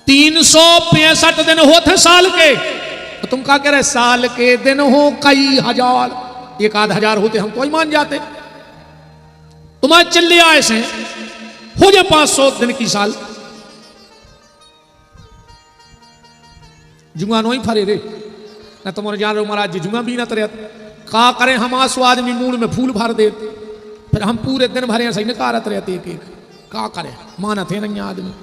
365 दिन होते साल के, तो तुम क्या कह रहे? साल के दिन हो कई हजार। एक आध हजार होते हम तो ही मान जाते। तुम्हारे चिल्ले ऐसे हो जाए 500 दिन की साल। जुआ नो ही फरे रे ना तुम्हारे जान रहे महाराज जी जुआ भी ना तरह का करें। हम आंसू आदमी मूड में फूल भर दे, फिर हम पूरे दिन भरे ऐसे निकारत रहते एक एक। का करें, माना थे नहीं आदमी।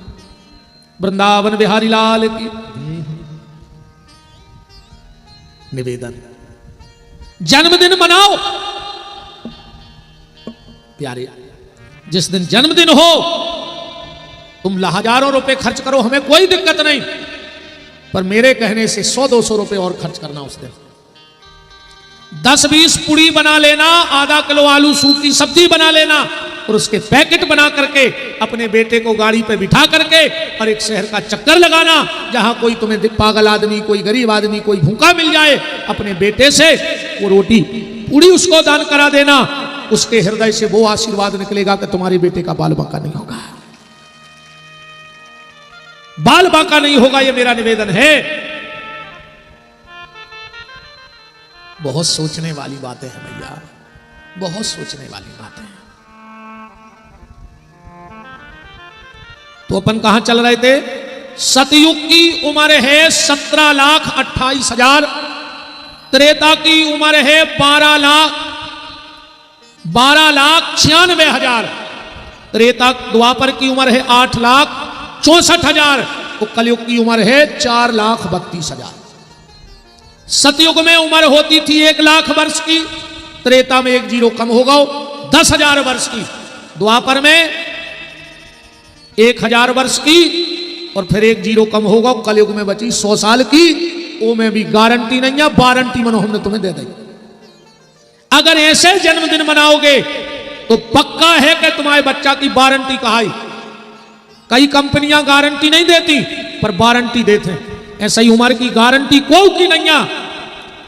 वृंदावन बिहारी लाल की निवेदन, जन्मदिन मनाओ प्यारे। जिस दिन जन्मदिन हो तुम हजारों रुपए खर्च करो, हमें कोई दिक्कत नहीं, पर मेरे कहने से 100-200 रुपए और खर्च करना उस दिन। 10-20 पुड़ी बना लेना, आधा किलो आलू सूप की सब्जी बना लेना और उसके पैकेट बना करके अपने बेटे को गाड़ी पे बिठा करके और एक शहर का चक्कर लगाना, जहां कोई तुम्हें पागल आदमी, कोई गरीब आदमी, कोई भूखा मिल जाए, अपने बेटे से वो रोटी पूड़ी उसको दान करा देना। उसके हृदय से वो आशीर्वाद निकलेगा कि तुम्हारे बेटे का बाल बांका नहीं होगा, बाल बांका नहीं होगा। ये मेरा निवेदन है। बहुत सोचने वाली बातें हैं भैया, बहुत सोचने वाली बातें हैं। तो अपन कहां चल रहे थे? सतयुग की उम्र है 17,28,000, त्रेता की उम्र है 12,96,000, त्रेता द्वापर की उम्र है 8,64,000, तो कलयुग की उम्र है 4,32,000। सतयुग में उम्र होती थी 1,00,000 वर्ष की, त्रेता में 1 जीरो कम होगा 10,000 वर्ष की, द्वापर में 1,000 वर्ष की और फिर 1 जीरो कम होगा, कलयुग में बची 100 साल की। वो में भी गारंटी नहीं है, वारंटी मनो हमने तुम्हें दे दी। अगर ऐसे जन्मदिन मनाओगे तो पक्का है कि तुम्हारे बच्चा की वारंटी कहाई। कई कंपनियां गारंटी नहीं देती पर वारंटी देते हैं। ऐसा ही उम्र की गारंटी कोई की नहीं है,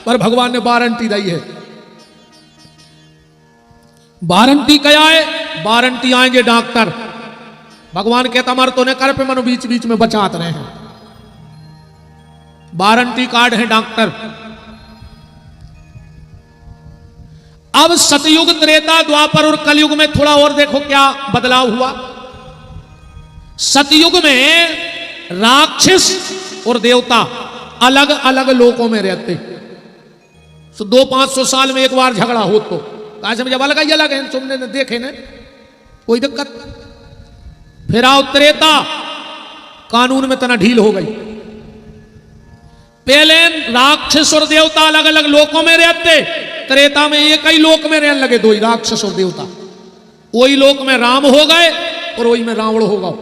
पर भगवान ने वारंटी दी है। वारंटी क्या है? वारंटी आएंगे डॉक्टर, भगवान कहता मर तो ने कर पे मनो बीच बीच में बचाते रहे हैं। वारंटी कार्ड है डॉक्टर। अब सतयुग, त्रेता, द्वापर और कलयुग में थोड़ा और देखो क्या बदलाव हुआ। सतयुग में राक्षस और देवता अलग अलग लोकों में रहते। 200-500 साल में एक बार झगड़ा हो तो जब अलग ही अलग है, तुमने देखे ना, कोई दिक्कत। फिर आओ त्रेता, कानून में तना ढील हो गई। पहले राक्षस और देवता अलग अलग लोकों में रहते, त्रेता में एक ही लोक में रहने लगे, 2 ही राक्षस और देवता। वही लोक में राम हो गए और वही में रावण हो गए।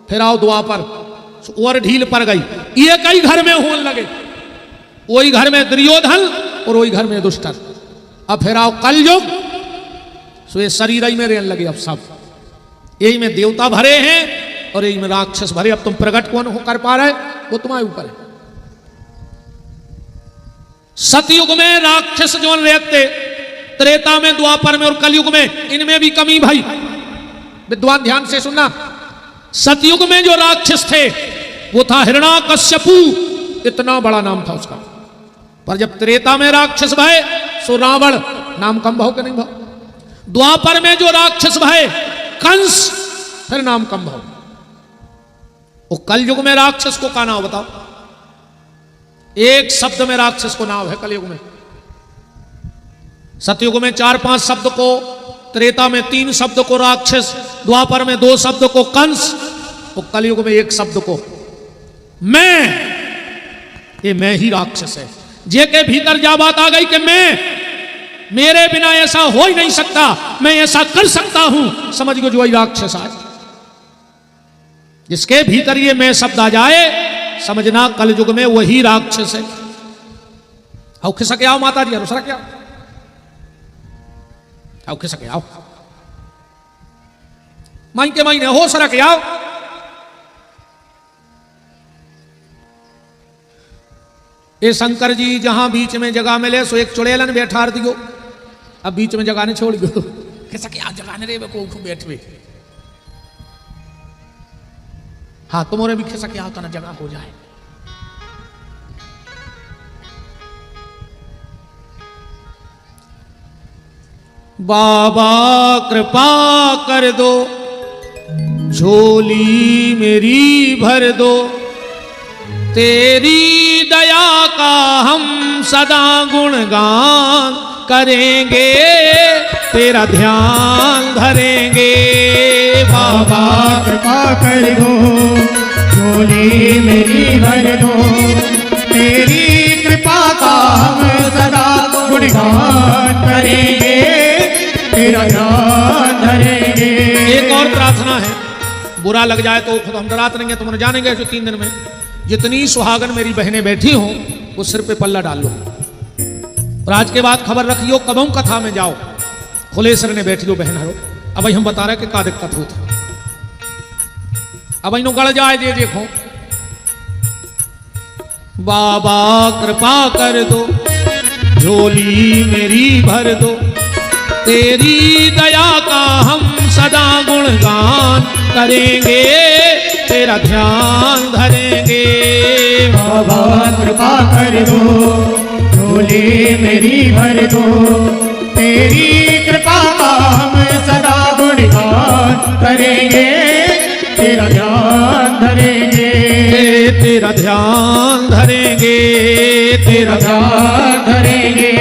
फिर आओ द्वापर, और ढील पड़ गई, एक ही घर में होने लगे, वही घर में दुर्योधन और वही घर में दुष्टन। अब फिर आओ कलयुग, सो ये शरीर ही में रहने लगे। अब सब यही में देवता भरे हैं और यही में राक्षस भरे। अब तुम प्रकट कौन हो कर पा रहे, वो तुम्हारे ऊपर है। सतयुग में राक्षस जो रहते, त्रेता में, द्वापर में और कलयुग में, इनमें भी कमी भाई। विद्वान ध्यान से सुनना। सतयुग में जो राक्षस थे वो था हिरण्याकश्यपु, इतना बड़ा नाम था उसका। पर जब त्रेता में राक्षस भय सो रावण, नाम कम भाव के नहीं भाव। द्वापर में जो राक्षस भय कंस, फिर नाम कम भाव। वो कलयुग में राक्षस को का नाम बताओ? एक शब्द में राक्षस को नाम है कलयुग में। सतयुग में 4-5 शब्द को, त्रेता में 3 शब्द को राक्षस, द्वापर में 2 शब्द को कंस और कलयुग में 1 शब्द को मैं। ये मैं ही राक्षस है। जे के भीतर जा बात आ गई कि मैं, मेरे बिना ऐसा हो ही नहीं सकता, मैं ऐसा कर सकता हूं, समझ गो जो ही राक्षस आए। जिसके भीतर ये मैं शब्द आ जाए, समझना कलयुग में वही राक्षस है। आओ खिसक आओ माता जी, अनुसरा क्या आओ खिसक आओ। माई के माई ने हो सरक आओ। ये शंकर जी जहां बीच में जगह मिले सो एक चुड़ैलन बैठार दियो। अब बीच में जगह नहीं छोड़ दियो, कैसा क्या जगह नहीं रे को बैठवे। हाँ तुम्हारे भी कैसा क्या होता ना जगह हो जाए। बाबा कृपा कर दो, झोली मेरी भर दो, तेरी दया का हम सदा गुणगान करेंगे, तेरा ध्यान धरेंगे। बाबा कृपा कर दो, झोली मेरी भर दो, तेरी कृपा का हम सदा गुणगान करेंगे, तेरा ध्यान धरेंगे। एक और प्रार्थना है, बुरा लग जाए तो खुद हम डराते रहेंगे, तुम जानेंगे जो 3 दिन में जितनी सुहागन मेरी बहनें बैठी हों वो सिर पे पल्ला डाल लो। और आज के बाद खबर रखियो कबों कथा में जाओ खुले सिर ने बैठियो बहनों। अब हम बता रहे कि का दिक्कत होती। अब इन गड़ जाए जे देखो। बाबा कृपा कर दो, झोली मेरी भर दो, तेरी दया का हम सदा गुणगान करेंगे, तेरा ध्यान धरेंगे। बाबा कृपा कर दो, झोली मेरी भर दो, तेरी कृपा का हम सदा गुणगान करेंगे, तेरा ध्यान धरेंगे, तेरा ध्यान धरेंगे, तेरा ध्यान धरेंगे।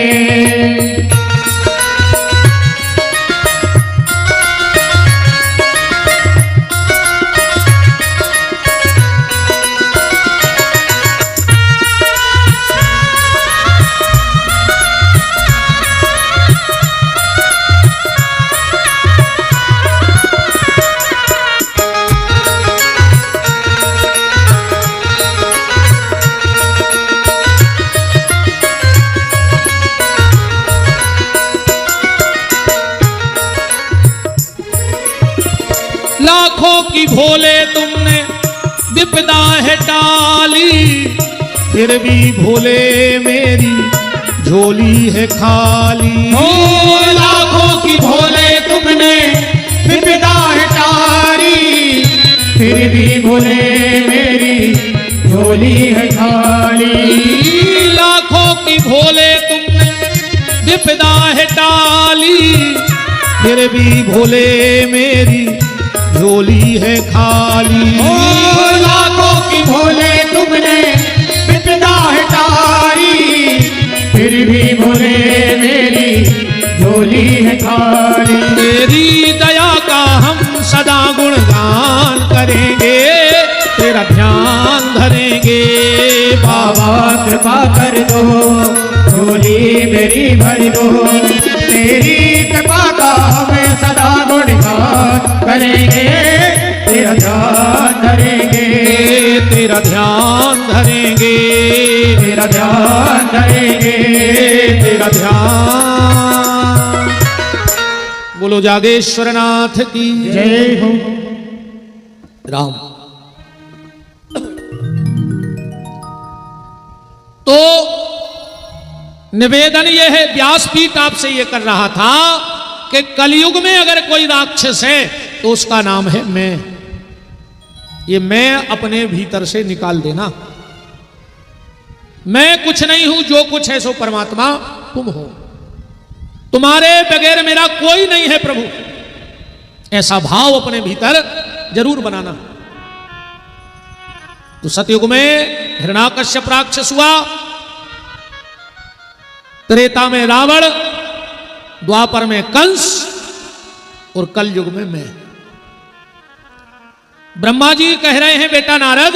लाखों की भोले तुमने विपदा है टाली, फिर भी भोले मेरी झोली है खाली। ओ लाखों की भोले तुमने विपदा है टाली, फिर भी भोले मेरी झोली है खाली। लाखों की भोले तुमने विपदा है टाली, फिर भी भोले मेरी झोली है खाली। ओ लाखों की भोले तुमने विपदा है टाली, फिर भी भोले मेरी झोली है खाली। तेरी दया का हम सदा गुणगान करेंगे, तेरा ध्यान धरेंगे। बाबा कृपा कर दो, झोली मेरी भर दो, तेरी कृपा का हम सदा गुणगान करेंगे, तेरा ध्यान धरेंगे, तेरा ध्यान धरेंगे, तेरा ध्यान धरेंगे, तेरा ध्यान। बोलो जागेश्वर नाथ की जय हो। राम। तो निवेदन यह है, व्यासपीठ आपसे यह कर रहा था कि कलयुग में अगर कोई राक्षस है तो उसका नाम है मैं। ये मैं अपने भीतर से निकाल देना। मैं कुछ नहीं हूं, जो कुछ है सो परमात्मा तुम हो। तुम्हारे बगैर मेरा कोई नहीं है प्रभु, ऐसा भाव अपने भीतर जरूर बनाना। तो सतयुग में हिरण्याकश्यप राक्षस हुआ, त्रेता में रावण, द्वापर में कंस और कल युग में मैं। ब्रह्मा जी कह रहे हैं बेटा नारद,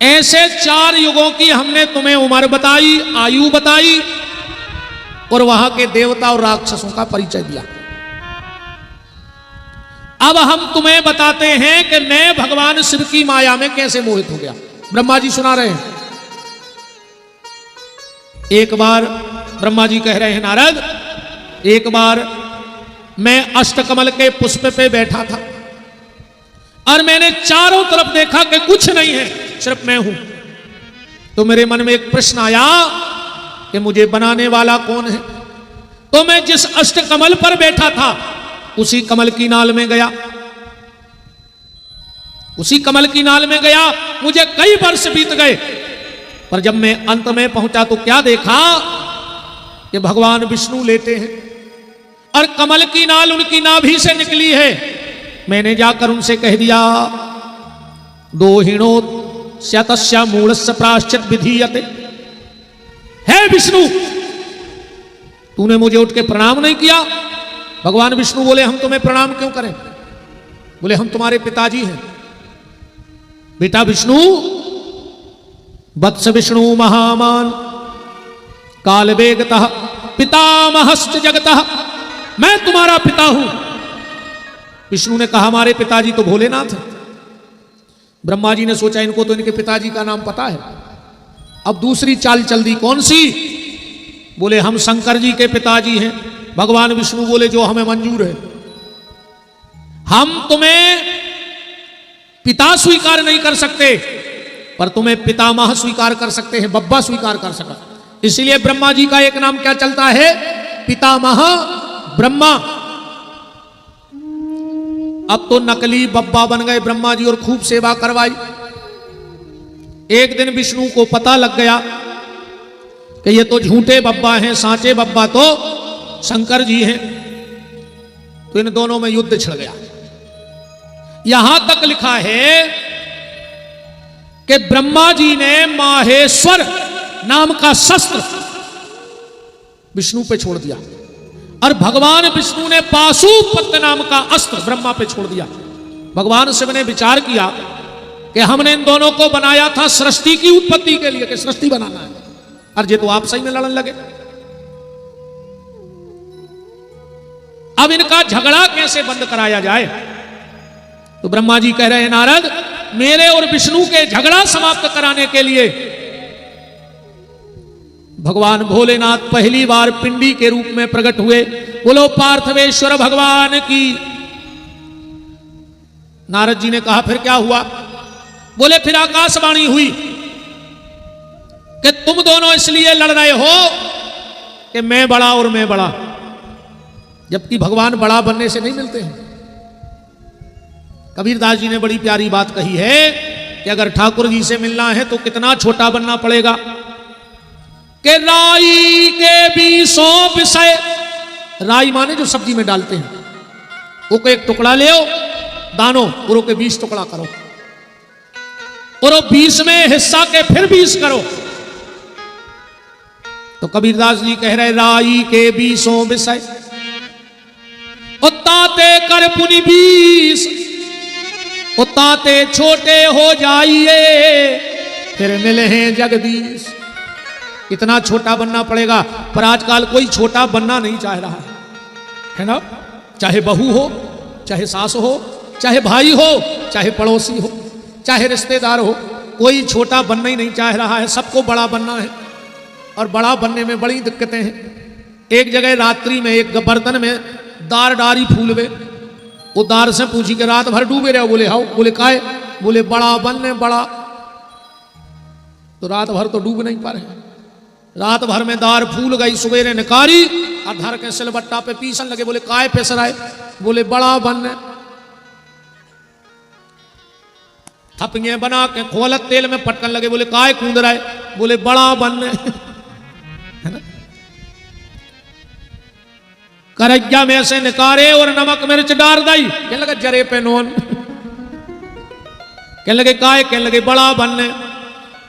ऐसे 4 युगों की हमने तुम्हें उम्र बताई, आयु बताई और वहां के देवता और राक्षसों का परिचय दिया। अब हम तुम्हें बताते हैं कि मैं भगवान शिव की माया में कैसे मोहित हो गया। ब्रह्मा जी सुना रहे हैं। एक बार ब्रह्मा जी कह रहे हैं नारद, एक बार मैं अष्टकमल के पुष्प पे बैठा था और मैंने चारों तरफ देखा कि कुछ नहीं है, सिर्फ मैं हूं। तो मेरे मन में एक प्रश्न आया कि मुझे बनाने वाला कौन है। तो मैं जिस अष्टकमल पर बैठा था उसी कमल की नाल में गया, उसी कमल की नाल में गया। मुझे कई वर्ष बीत गए, पर जब मैं अंत में पहुंचा तो क्या देखा कि भगवान विष्णु लेटे हैं और कमल की नाल उनकी नाभि से निकली है। मैंने जाकर उनसे कह दिया, दो हिणो स्यतस्य मूलस्य प्राश्चित विधीयते। है विष्णु, तूने मुझे उठ के प्रणाम नहीं किया। भगवान विष्णु बोले, हम तुम्हें प्रणाम क्यों करें? बोले, हम तुम्हारे पिताजी हैं। बेटा विष्णु, वत्स विष्णु महामान काल वेगतः पितामहश्च जगतः, मैं तुम्हारा पिता हूं। विष्णु ने कहा, हमारे पिताजी तो भोलेनाथ हैं। ब्रह्मा जी ने सोचा इनको तो इनके पिताजी का नाम पता है। अब दूसरी चाल चल दी, कौन सी? बोले, हम शंकर जी के पिताजी हैं। भगवान विष्णु बोले, जो हमें मंजूर है। हम तुम्हें पिता स्वीकार नहीं कर सकते, पर तुम्हें पितामह स्वीकार कर सकते हैं, बब्बा स्वीकार कर सकते। इसलिए ब्रह्मा जी का एक नाम क्या चलता है? पितामह ब्रह्मा। अब तो नकली बब्बा बन गए ब्रह्मा जी और खूब सेवा करवाई। एक दिन विष्णु को पता लग गया कि ये तो झूठे बब्बा हैं, सांचे बब्बा तो शंकर जी हैं। तो इन दोनों में युद्ध छिड़ गया। यहां तक लिखा है कि ब्रह्मा जी ने माहेश्वर नाम का शस्त्र विष्णु पे छोड़ दिया और भगवान विष्णु ने पाशुपत्र नाम का अस्त्र ब्रह्मा पे छोड़ दिया। भगवान शिव ने विचार किया कि हमने इन दोनों को बनाया था सृष्टि की उत्पत्ति के लिए, कि सृष्टि बनाना है, और ये तो आपस में लड़ने लगे। अब इनका झगड़ा कैसे बंद कराया जाए? तो ब्रह्मा जी कह रहे हैं, नारद, मेरे और विष्णु के झगड़ा समाप्त कराने के लिए भगवान भोलेनाथ पहली बार पिंडी के रूप में प्रकट हुए। बोलो पार्थवेश्वर भगवान की। नारद जी ने कहा, फिर क्या हुआ? बोले, फिर आकाशवाणी हुई कि तुम दोनों इसलिए लड़ रहे हो कि मैं बड़ा और मैं बड़ा, जबकि भगवान बड़ा बनने से नहीं मिलते हैं। कबीरदास जी ने बड़ी प्यारी बात कही है कि अगर ठाकुर जी से मिलना है तो कितना छोटा बनना पड़ेगा कि राई के 20 विषय, राई माने जो सब्जी में डालते हैं, वो को एक टुकड़ा ले आओ दानो, और के 20 टुकड़ा करो, और 20 में हिस्सा के फिर 20 करो। तो कबीरदास जी कह रहे, राई के 20 विषय ताते कर पुनि 20, ताते छोटे हो जाइए फिर मिले हैं जगदीश। कितना छोटा बनना पड़ेगा, पर आजकल कोई छोटा बनना नहीं चाह रहा है ना? चाहे बहू हो, चाहे सास हो, चाहे भाई हो, चाहे पड़ोसी हो, चाहे रिश्तेदार हो, कोई छोटा बनना ही नहीं चाह रहा है। सबको बड़ा बनना है, और बड़ा बनने में बड़ी दिक्कतें हैं। एक जगह रात्रि में एक बर्तन में दार डारी फूलवे, वो दार से पूछी कि रात भर डूबे रहो। बोले, हाउ। बोले, काहे? बोले, बड़ा बनने बड़ा। तो रात भर तो डूब नहीं पा रहे। रात भर में दार फूल गई, सवेरे निकारी और धर के सिलबट्टा पे पीसन लगे। बोले, काय पेस रहा है? बोले, बड़ा बनने। थपियां बना के खोलत तेल में पटकन लगे। बोले, काय कूद रहा है? बोले, बड़ा बनने। है ना? करैया में से निकारे और नमक मिर्च डाल दई, कहने लगे जरे पे नोन। कहने लगे काय? कहने लगे बड़ा बनने।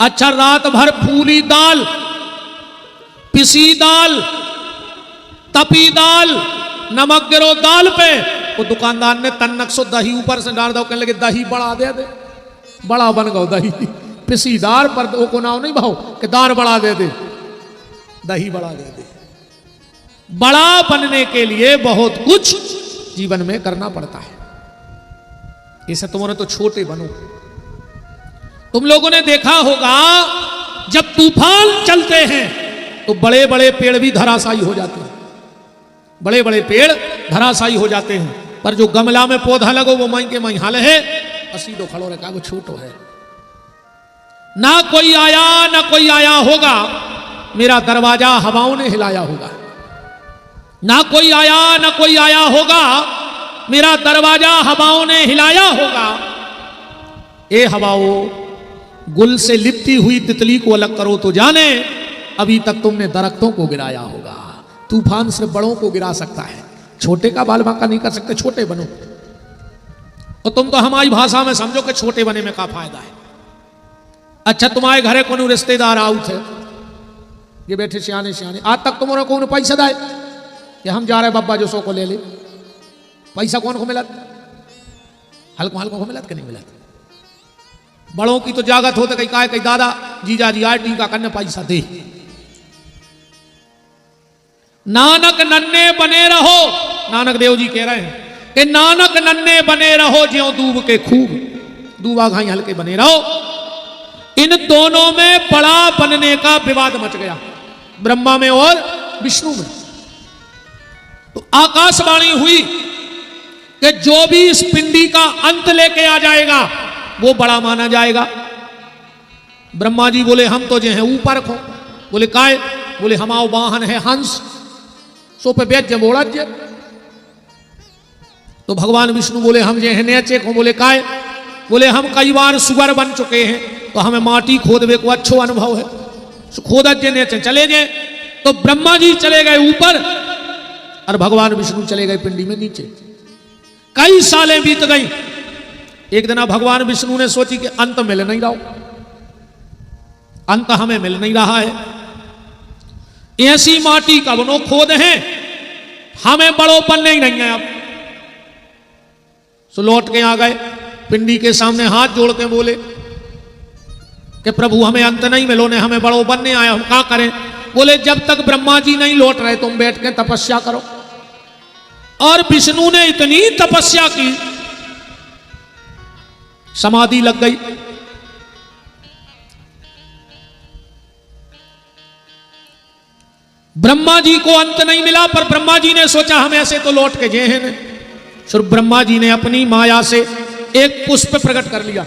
अच्छा, रात भर फूली दाल, पिसी दाल, तपी दाल, नमक गिरो दाल पे। वो दुकानदार ने तन्नक सो दही ऊपर से डाल दो। कहने लगे दही बड़ा दे दे, बड़ा बन गो दही। पिसी दाल पर वो को नाव नहीं भाव कि दाल बड़ा दे दे, दही बड़ा दे दे। बड़ा बनने के लिए बहुत कुछ जीवन में करना पड़ता है। इसे तुम्हारे तो छोटे बनो। तुम लोगों ने देखा होगा जब तूफान चलते हैं तो बड़े बड़े पेड़ भी धराशायी हो जाते हैं। बड़े बड़े पेड़ धराशायी हो जाते हैं। पर जो गमला में पौधा लगो वो माई के माई हाल है, असीधो खड़ो रखा, वो छोटो है। ना कोई आया होगा, मेरा दरवाजा हवाओं ने हिलाया होगा। ना कोई आया होगा, मेरा दरवाजा हवाओं ने हिलाया होगा। ए हवाओं, गुल से लिपटी हुई तितली को अलग करो तो जाने, अभी तक तुमने दरख्तों को गिराया होगा। तूफान सिर्फ बड़ों को गिरा सकता है, छोटे का बाल बांका नहीं कर सकते। छोटे बनो, और तुम तो हमारी भाषा में समझो कि छोटे बने में क्या फायदा है। अच्छा, तुम्हारे घरे कोनो रिश्तेदार आउ थे, ये बैठे सियाने, आज तक तुम्हारा कौन पैसा दाए कि हम जा रहे बब्बा जो सो को ले ले। पैसा कौन को मिलत? हल्को को मिलत कि नहीं मिलत? बड़ों की तो जागत होते, कहीं कहीं दादा जीजा जी आए टीका करने पैसा दे। नानक नन्हे बने रहो, नानक देव जी कह रहे हैं कि नानक नन्हे बने रहो ज्यों दूब के खूब, दूबा घाई हल्के बने रहो। इन दोनों में बड़ा बनने का विवाद मच गया, ब्रह्मा में और विष्णु में। तो आकाशवाणी हुई कि जो भी इस पिंडी का अंत लेके आ जाएगा वो बड़ा माना जाएगा। ब्रह्मा जी बोले हम तो जो है ऊपर खो। बोले काय? बोले हमाओ वाहन है हंस, सो पे बेच बोड़ा जे। तो भगवान विष्णु बोले हम जो है नेचे को। बोले काय? बोले हम कई बार सुगर बन चुके हैं, तो हमें माटी खोदवे को अच्छो अनुभव है, खोदत जे नेचे चले जाए। तो ब्रह्मा जी चले गए ऊपर और भगवान विष्णु चले गए पिंडी में नीचे। कई सालें बीत गई। एक दिन भगवान विष्णु ने सोची कि अंत मिल नहीं रहा, अंत हमें मिल नहीं रहा है, ऐसी माटी का बनो खोद है, हमें बड़ोपन नहीं है अब। सो लौट के आ गए, पिंडी के सामने हाथ जोड़ के बोले कि प्रभु हमें अंत नहीं मिलो ने, हमें बड़ो बनने आया, हम क्या करें? बोले जब तक ब्रह्मा जी नहीं लौट रहे तुम बैठ के तपस्या करो। और विष्णु ने इतनी तपस्या की, समाधि लग गई। ब्रह्मा जी को अंत नहीं मिला, पर ब्रह्मा जी ने सोचा हम ऐसे तो लौट के गए हैं। सिर्फ ब्रह्मा जी ने अपनी माया से एक पुष्प प्रकट कर लिया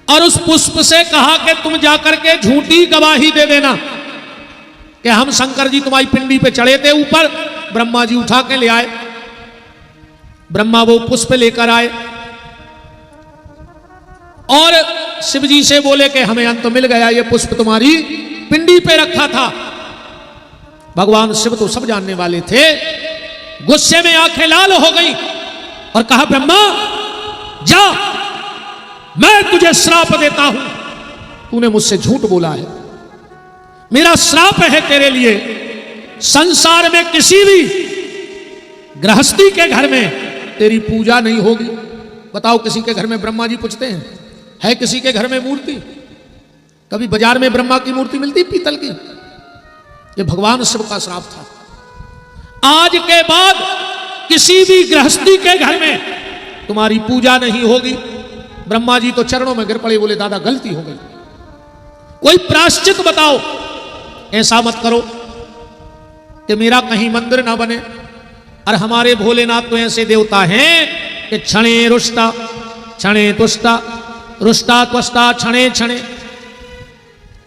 और उस पुष्प से कहा कि तुम जाकर के झूठी गवाही दे देना कि हम शंकर जी तुम्हारी पिंडी पे चढ़े थे ऊपर। ब्रह्मा जी उठा के ले आए, ब्रह्मा वो पुष्प लेकर आए और शिव जी से बोले कि हमें अंत मिल गया, ये पुष्प तुम्हारी पिंडी पे रखा था। भगवान शिव तो सब जानने वाले थे, गुस्से में आंखें लाल हो गई और कहा ब्रह्मा जा, मैं तुझे श्राप देता हूं, तूने मुझसे झूठ बोला है। मेरा श्राप है तेरे लिए, संसार में किसी भी गृहस्थी के घर में तेरी पूजा नहीं होगी। बताओ किसी के घर में ब्रह्मा जी पूछते हैं? है किसी के घर में मूर्ति? कभी बाजार में ब्रह्मा की मूर्ति मिलती पीतल की? ये भगवान शिव का श्राप था। आज के बाद किसी भी गृहस्थी के घर में तुम्हारी पूजा नहीं होगी। ब्रह्मा जी तो चरणों में गिर पड़े, बोले दादा गलती हो गई, कोई प्रायश्चित बताओ, ऐसा मत करो कि मेरा कहीं मंदिर ना बने। और हमारे भोलेनाथ तो ऐसे देवता हैं कि क्षणे रुष्टा क्षणे तुष्टा रुष्टा त्वष्टा क्षणे क्षणे,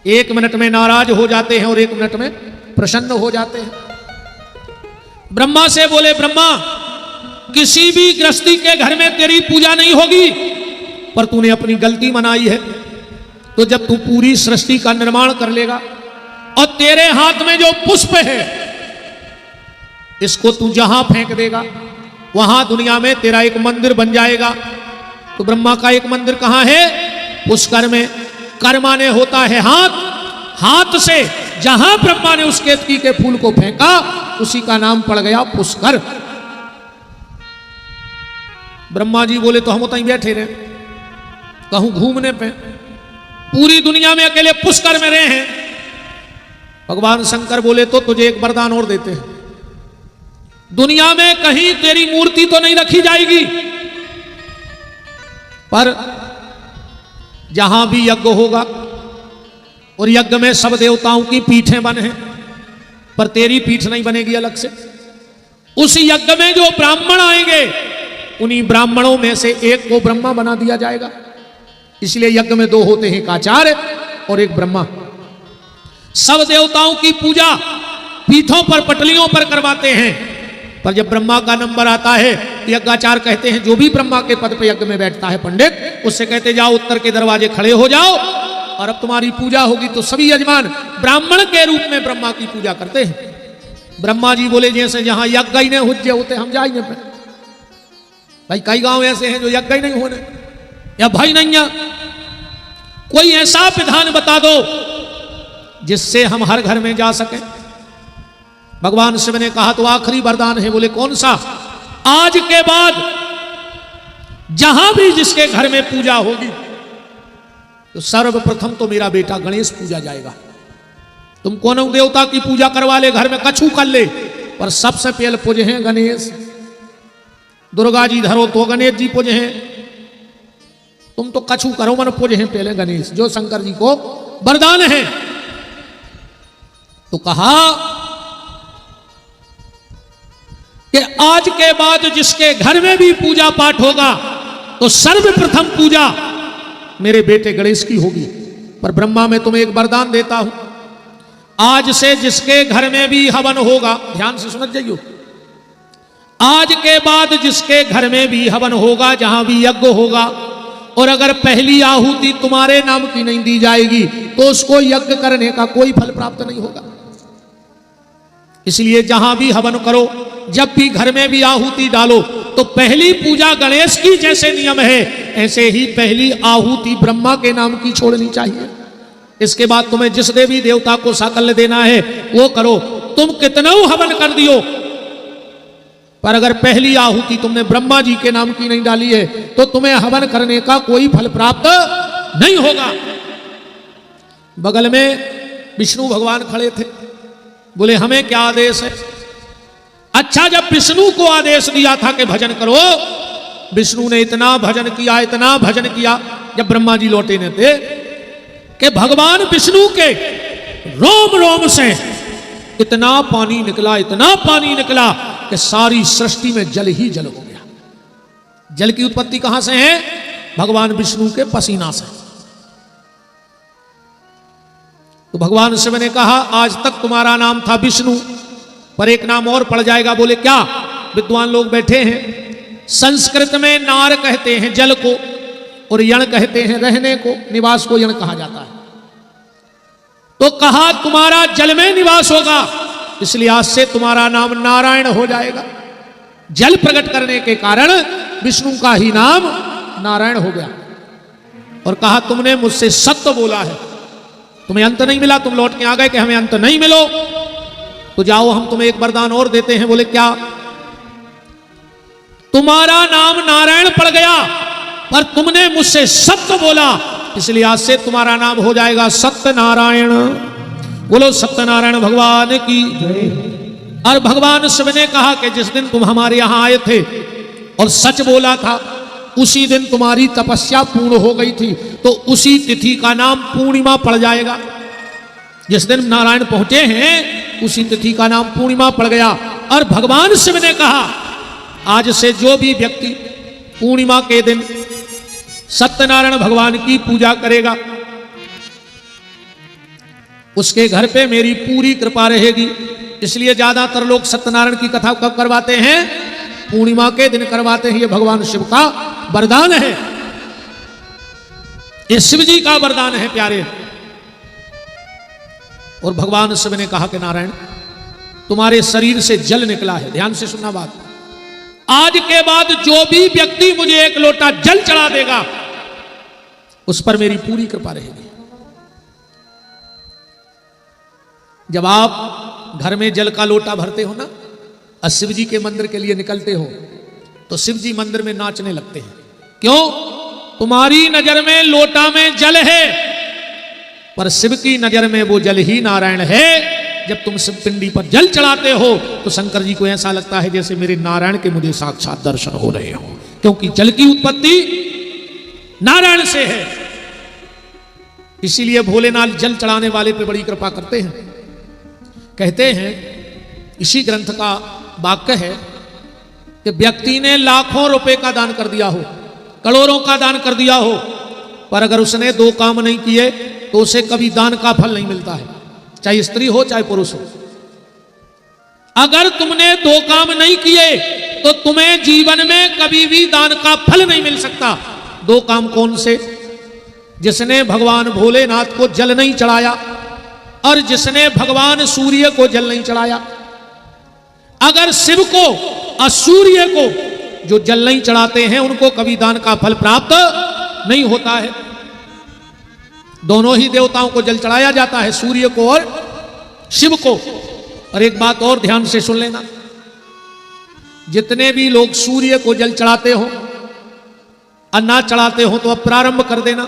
एक मिनट में नाराज हो जाते हैं और एक मिनट में प्रसन्न हो जाते हैं। ब्रह्मा से बोले ब्रह्मा किसी भी गृहस्थी के घर में तेरी पूजा नहीं होगी, पर तूने अपनी गलती मनाई है, तो जब तू पूरी सृष्टि का निर्माण कर लेगा और तेरे हाथ में जो पुष्प है इसको तू जहां फेंक देगा वहां दुनिया में तेरा एक मंदिर बन जाएगा। तो ब्रह्मा का एक मंदिर कहां है? पुष्कर में। कर्मा ने होता है हाथ, हाथ से जहां ब्रह्मा ने उस केतकी के फूल को फेंका उसी का नाम पड़ गया पुष्कर। ब्रह्मा जी बोले तो हम उतहीं बैठे रहे, कहूं घूमने पे, पूरी दुनिया में अकेले पुष्कर में रहे हैं। भगवान शंकर बोले तो तुझे एक वरदान और देते हैं, दुनिया में कहीं तेरी मूर्ति तो नहीं रखी जाएगी, पर जहां भी यज्ञ होगा और यज्ञ में सब देवताओं की पीठें बने हैं, पर तेरी पीठ नहीं बनेगी अलग से। उस यज्ञ में जो ब्राह्मण आएंगे उन्हीं ब्राह्मणों में से एक को ब्रह्मा बना दिया जाएगा। इसलिए यज्ञ में दो होते हैं, एक आचार्य और एक ब्रह्मा। सब देवताओं की पूजा पीठों पर पटलियों पर करवाते हैं, पर जब ब्रह्मा का नंबर आता है यज्ञाचार्य कहते हैं जो भी ब्रह्मा के पद पे यज्ञ में बैठता है पंडित, उससे कहते जाओ उत्तर के दरवाजे खड़े हो जाओ और अब तुम्हारी पूजा होगी। तो सभी यजमान ब्राह्मण के रूप में ब्रह्मा की पूजा करते हैं। ब्रह्मा जी बोले जैसे जहां यज्ञ ही नहीं हुज्जे होते हम जाएंगे। भाई कई गांव ऐसे हैं जो यज्ञ ही नहीं होने, या भाई नहीं कोई ऐसा विधान बता दो जिससे हम हर घर में जा सके। भगवान शिव ने कहा तो आखिरी वरदान है। बोले कौन सा? आज के बाद जहां भी जिसके घर में पूजा होगी तो सर्वप्रथम तो मेरा बेटा गणेश पूजा जाएगा। तुम कौन देवता की पूजा करवा ले, घर में कछु कर ले, पर सबसे पहले पूजे हैं गणेश। दुर्गा जी धरो तो गणेश जी पूजे हैं। तुम तो कछु करो मन पूजे हैं पहले गणेश, जो शंकर जी को वरदान है। तो कहा कि आज के बाद जिसके घर में भी पूजा पाठ होगा तो सर्वप्रथम पूजा मेरे बेटे गणेश की होगी। पर ब्रह्मा मैं तुम्हें एक वरदान देता हूं, आज से जिसके घर में भी हवन होगा, ध्यान से समझ जाइयो, आज के बाद जिसके घर में भी हवन होगा, जहां भी यज्ञ होगा, और अगर पहली आहुति तुम्हारे नाम की नहीं दी जाएगी तो उसको यज्ञ करने का कोई फल प्राप्त नहीं होगा। इसलिए जहां भी हवन करो, जब भी घर में भी आहुति डालो तो पहली पूजा गणेश की जैसे नियम है, ऐसे ही पहली आहुति ब्रह्मा के नाम की छोड़नी चाहिए। इसके बाद तुम्हें जिस देवी देवता को साकल्य देना है वो करो। तुम कितना हवन कर दियो, पर अगर पहली आहुति तुमने ब्रह्मा जी के नाम की नहीं डाली है तो तुम्हें हवन करने का कोई फल प्राप्त नहीं होगा। बगल में विष्णु भगवान खड़े थे। बोले हमें क्या आदेश है? अच्छा, जब विष्णु को आदेश दिया था कि भजन करो, विष्णु ने इतना भजन किया, इतना भजन किया, जब ब्रह्मा जी लौटे न थे कि भगवान विष्णु के रोम रोम से इतना पानी निकला, इतना पानी निकला कि सारी सृष्टि में जल ही जल हो गया। जल की उत्पत्ति कहां से है? भगवान विष्णु के पसीना से। तो भगवान शिव ने कहा आज तक तुम्हारा नाम था विष्णु, पर एक नाम और पड़ जाएगा। बोले क्या? विद्वान लोग बैठे हैं। संस्कृत में नार कहते हैं जल को, और यण कहते हैं रहने को, निवास को यण कहा जाता है। तो कहा तुम्हारा जल में निवास होगा, इसलिए आज से तुम्हारा नाम नारायण हो जाएगा। जल प्रकट करने के कारण विष्णु का ही नाम नारायण हो गया। और कहा तुमने मुझसे सत्य बोला है, तुम्हें अंत नहीं मिला, तुम लौट के आ गए कि हमें अंत नहीं मिलो, तो जाओ हम तुम्हें एक वरदान और देते हैं। बोले क्या? तुम्हारा नाम नारायण पड़ गया, पर तुमने मुझसे सत्य बोला, इसलिए आज से तुम्हारा नाम हो जाएगा सत्यनारायण। बोलो सत्यनारायण भगवान की। और भगवान शिव ने कहा कि जिस दिन तुम हमारे यहां आए थे और सच बोला था, उसी दिन तुम्हारी तपस्या पूर्ण हो गई थी, तो उसी तिथि का नाम पूर्णिमा पड़ जाएगा। जिस दिन नारायण पहुंचे हैं उसी तिथि का नाम पूर्णिमा पड़ गया। और भगवान शिव ने कहा आज से जो भी व्यक्ति पूर्णिमा के दिन सत्यनारायण भगवान की पूजा करेगा उसके घर पे मेरी पूरी कृपा रहेगी। इसलिए ज्यादातर लोग सत्यनारायण की कथा कब करवाते हैं? पूर्णिमा के दिन करवाते हैं। ये भगवान शिव का वरदान है, ये शिव जी का वरदान है प्यारे। और भगवान शिव ने कहा कि नारायण तुम्हारे शरीर से जल निकला है, ध्यान से सुनना बात, आज के बाद जो भी व्यक्ति मुझे एक लोटा जल चढ़ा देगा उस पर मेरी पूरी कृपा रहेगी। जब आप घर में जल का लोटा भरते हो ना और शिव जी के मंदिर के लिए निकलते हो तो शिव जी मंदिर में नाचने लगते हैं। क्यों? तुम्हारी नजर में लोटा में जल है, पर शिव की नजर में वो जल ही नारायण है। जब तुम शिव पिंडी पर जल चढ़ाते हो तो शंकर जी को ऐसा लगता है जैसे मेरे नारायण के मुझे साक्षात दर्शन हो रहे हो, क्योंकि जल की उत्पत्ति नारायण से है। इसीलिए भोलेनाथ जल चढ़ाने वाले पे बड़ी कृपा करते हैं। कहते हैं इसी ग्रंथ का वाक्य है कि व्यक्ति ने लाखों रुपए का दान कर दिया हो, करोड़ों का दान कर दिया हो, पर अगर उसने 2 काम नहीं किए तो उसे कभी दान का फल नहीं मिलता है, चाहे स्त्री हो चाहे पुरुष हो। अगर तुमने 2 काम नहीं किए तो तुम्हें जीवन में कभी भी दान का फल नहीं मिल सकता। 2 काम कौन से? जिसने भगवान भोलेनाथ को जल नहीं चढ़ाया और जिसने भगवान सूर्य को जल नहीं चढ़ाया। अगर शिव को और सूर्य को जो जल नहीं चढ़ाते हैं उनको कभी दान का फल प्राप्त नहीं होता है। दोनों ही देवताओं को जल चढ़ाया जाता है, सूर्य को और शिव को। और एक बात और ध्यान से सुन लेना, जितने भी लोग सूर्य को जल चढ़ाते हो और ना चढ़ाते हो तो अब प्रारंभ कर देना।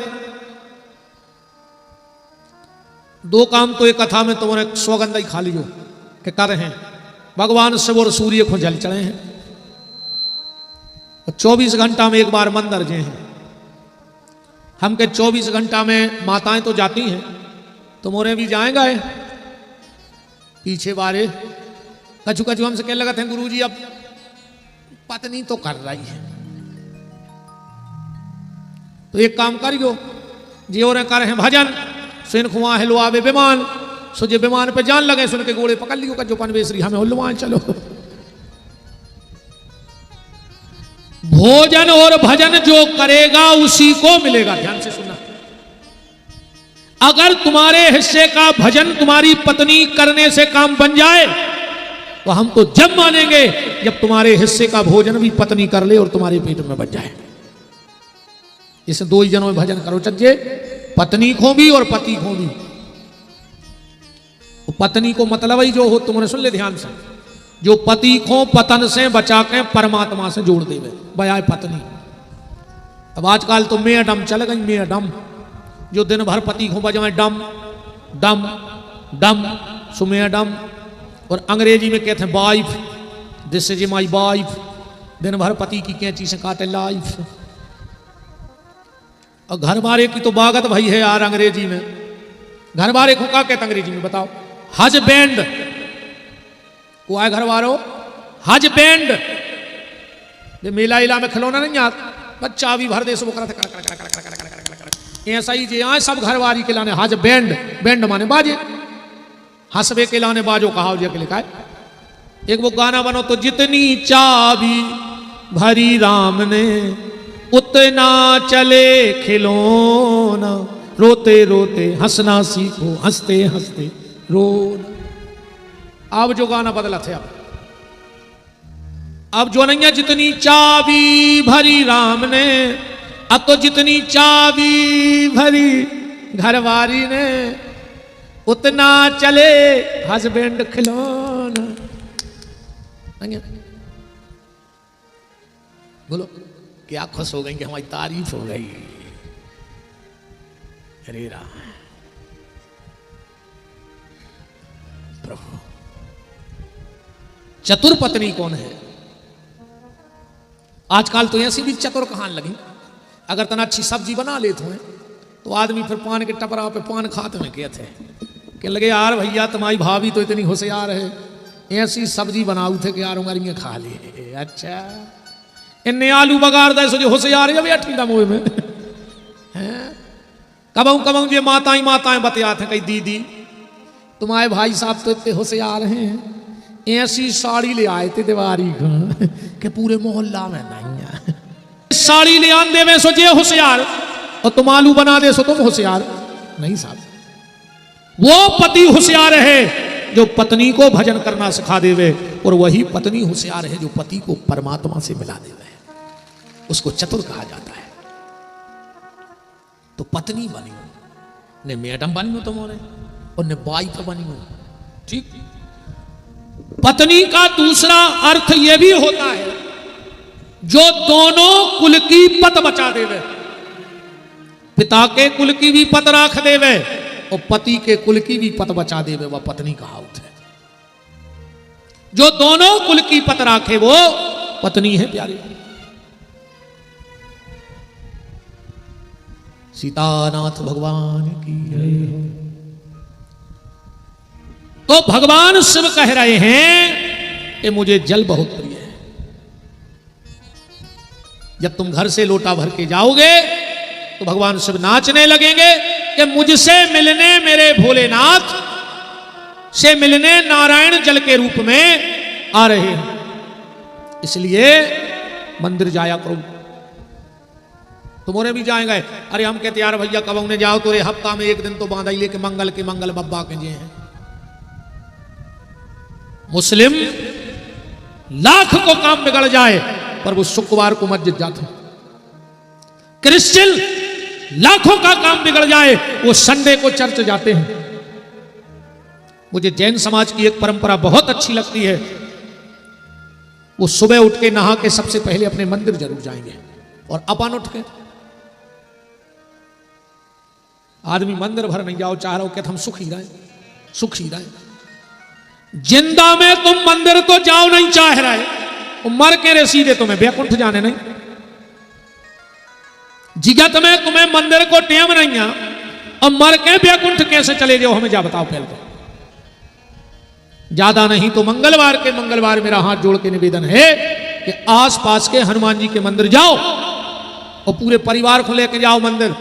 2 काम तो एक कथा में तुम्हारे सौगंध ही खा लीजो कि कर हैं, भगवान शिव और सूर्य को जल चढ़े हैं। 24 घंटा में एक बार मंदिर जे हैं, हम के 24 घंटा में माताएं तो जाती हैं, तुम्हारे भी जाएगा है। पीछे बारे कछु कछु हमसे कह लगा थे गुरुजी अब पत्नी तो कर रही है, तो एक काम करियो जी और कर हैं भजन सुन खुआ हिलो आवे विमान सुजे विमान पे जान लगे, सुन के गोड़े पकड़ लियो कजो पनवेसरी हमें हुलवान चलो। भोजन और भजन जो करेगा उसी को मिलेगा। ध्यान से सुनना, अगर तुम्हारे हिस्से का भजन तुम्हारी पत्नी करने से काम बन जाए तो हम तो जब मानेंगे जब तुम्हारे हिस्से का भोजन भी पत्नी कर ले और तुम्हारे पेट में बच जाए। इस 2 ही जनों में भजन करो चज्जे, पत्नी को भी और पति को भी। तो पत्नी को मतलब ही जो हो, तुमने सुन ले ध्यान से, जो पति को पतन से बचा के परमात्मा से जोड़ देवे बजाय पत्नी। अब आजकल तो मैडम चल गई, मैडम जो दिन भर पति को बजाए डम डम डम सो मैडम, और अंग्रेजी में कहते हैं wife, this is my wife, दिन भर पति की कैंची से काटे लाइफ। और घर वाले की तो बागत भाई है यार, अंग्रेजी में घर वाले को क्या कहते अंग्रेजी में बताओ? हस्बैंड। वो आए घर वालों हस्बैंड। ये मेला इला में खिलौना नहीं आता, बच्चा भी भर दे सो करा था, ऐसा ही जे आए सब घरवारी के लाने हस्बैंड। बैंड माने बाजे, हंसबे के लाने बाजो कहा के लिखा है। एक वो गाना बनो तो जितनी चाबी भरी राम ने उतना चले खिलौना, रोते रोते हंसना सीखो हंसते हंसते रोना। अब जो गाना बदला थे, अब जो नहीं है जितनी चाबी भरी राम ने, अब तो जितनी चाबी भरी घरवारी ने उतना चले हस्बैंड खिलौना। बोलो क्या खुश हो गई कि हमारी तारीफ हो गई। अरे राम प्रभु। चतुर पत्नी कौन है? आजकल तो ऐसी भी चतुर कहां लगी, अगर तना अच्छी सब्जी बना लेते हैं तो आदमी फिर पान के टपरा पे पान खाते में कहते हैं कि लगे यार भैया तुम्हारी भाभी तो इतनी होशियार है, ऐसी सब्जी बनाऊ थे कि यार उंगलियां खा लिए। अच्छा इन्ने आलू बगाड़ दे सो होशियार है बैठी मुँह में। कबऊ कबऊ जो माताएं माताएं बतियाते कई दीदी तुम्हारे भाई साहब तो इतने होशियार हैं, ऐसी साड़ी ले आए थे दिवारी के पूरे मोहल्ला में नहीं है। साड़ी ले आन देवे सो जे होशियार और तुम आलू बना दे सो तुम होशियार नहीं साहब। वो पति होशियार है जो पत्नी को भजन करना सिखा देवे, और वही पत्नी होशियार है जो पति को परमात्मा से मिला देवे। उसको चतुर कहा जाता है। तो पत्नी बनी हो, ने मैडम बनी हो तुम्हारे, और ने वाइफ बनी हो, ठीक। पत्नी का दूसरा अर्थ यह भी होता है जो दोनों कुल की पत बचा देवे। पिता के कुल की भी पत राख देवे और पति के कुल की भी पत बचा देवे, वह पत्नी कहावत है। जो दोनों कुल की पत राखे वो पत्नी है प्यारे। सीतानाथ भगवान की जय हो। तो भगवान शिव कह रहे हैं कि मुझे जल बहुत प्रिय है। जब तुम घर से लोटा भर के जाओगे तो भगवान शिव नाचने लगेंगे कि मुझसे मिलने मेरे भोलेनाथ से मिलने नारायण जल के रूप में आ रहे हैं, इसलिए मंदिर जाया करो। तुम्हारे भी जाएंगे। अरे हम कहते यार भैया कब उन्हें जाओ तो हफ्ता में एक दिन तो बांधा ही लेके मंगल के मंगल बब्बा के जे हैं। मुस्लिम लाख को काम बिगड़ जाए पर वो शुक्रवार को मस्जिद जाते हैं। क्रिश्चियन लाखों का काम बिगड़ जाए वो संडे को चर्च जाते हैं। मुझे जैन समाज की एक परंपरा बहुत अच्छी लगती है। वो सुबह उठ के नहा के सबसे पहले अपने मंदिर जरूर जाएंगे और अपन उठ के आदमी मंदिर भर नहीं जाओ चाह रहा हो कि हम सुखी रहे। जिंदा में तुम मंदिर तो जाओ नहीं चाह रहे, मर के रे सीधे तुम्हें बैकुंठ जाने नहीं। जिगत में तुम्हें मंदिर को टेम नहीं है और मर के बैकुंठ कैसे चले जाओ हमें जा बताओ पहले तो। ज्यादा नहीं तो मंगलवार मेरा हाथ जोड़ के निवेदन है कि आसपास के हनुमान जी के मंदिर जाओ और पूरे परिवार को लेकर जाओ मंदिर।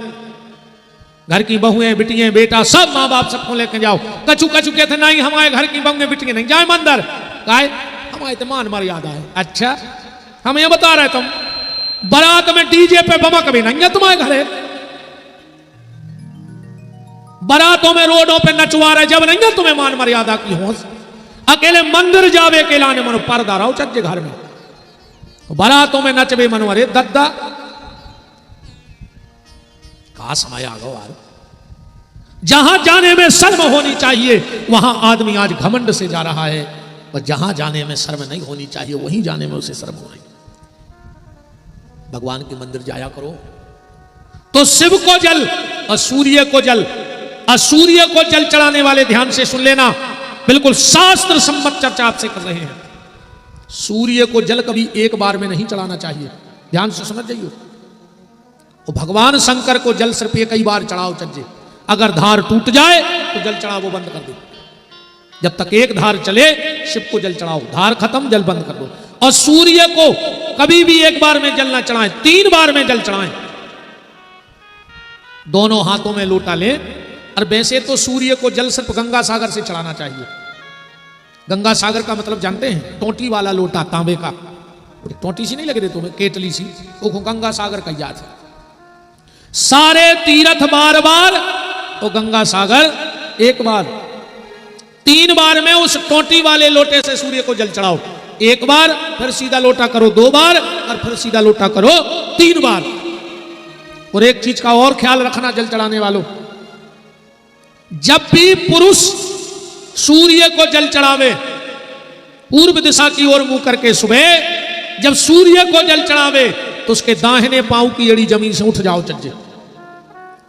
घर की बहुएं बिटियां बेटा सब माँ बाप सबको लेकर जाओ। कछु कहते नहीं हमारे घर की बहुएं बिटियां नहीं जाए मंदिर, काहे हमारे तो मान मर्यादा है। अच्छा हम ये बता रहे तुम बारात में डीजे पे बमा कभी नहीं है तुम्हारे घरे, बारातों में रोडों पे नचवा रहे जब नहीं है तुम्हें मान मर्यादा की होश। अकेले मंदिर जावे के लाने मनो पर्दा रहो चज्जे घर में, बारातों में नचबे मनो अरे दद्दा का समय आ गो यार। जहां जाने में शर्म होनी चाहिए वहां आदमी आज घमंड से जा रहा है, और जहां जाने में शर्म नहीं होनी चाहिए वहीं जाने में उसे शर्म हो रही। भगवान के मंदिर जाया करो तो शिव को जल और सूर्य को जल, और सूर्य को जल चढ़ाने वाले ध्यान से सुन लेना, बिल्कुल शास्त्र सम्मत चर्चा आपसे कर रहे हैं। सूर्य को जल कभी एक बार में नहीं चढ़ाना चाहिए, ध्यान से समझ जाइए। और भगवान शंकर को जल सिर्फ कई बार चढ़ाओ चज्जे, अगर धार टूट जाए तो जल चढ़ाओ वो बंद कर दो। जब तक एक धार चले शिव को जल चढ़ाओ, धार खत्म जल बंद कर दो। और सूर्य को कभी भी एक बार में जल ना चढ़ाएं, 3 बार में जल चढ़ाएं। दोनों हाथों में लोटा लें। और वैसे तो सूर्य को जल सिर्फ गंगा सागर से चढ़ाना चाहिए। गंगा सागर का मतलब जानते हैं? टोटी वाला लोटा तांबे का, टोटी सी नहीं लग रही तुम्हें, केटली सी, वो गंगा सागर का याद है। सारे तीर्थ बार बार तो गंगा सागर एक बार, 3 बार में उस टोटी वाले लोटे से सूर्य को जल चढ़ाओ। एक बार, फिर सीधा लोटा करो 2 बार, और फिर सीधा लोटा करो 3 बार। और एक चीज का और ख्याल रखना जल चढ़ाने वालों, जब भी पुरुष सूर्य को जल चढ़ावे पूर्व दिशा की ओर मुंह करके सुबह, जब सूर्य को जल चढ़ावे तो उसके दाहिने पांव की एड़ी जमीन से उठ जाओ चज्जे,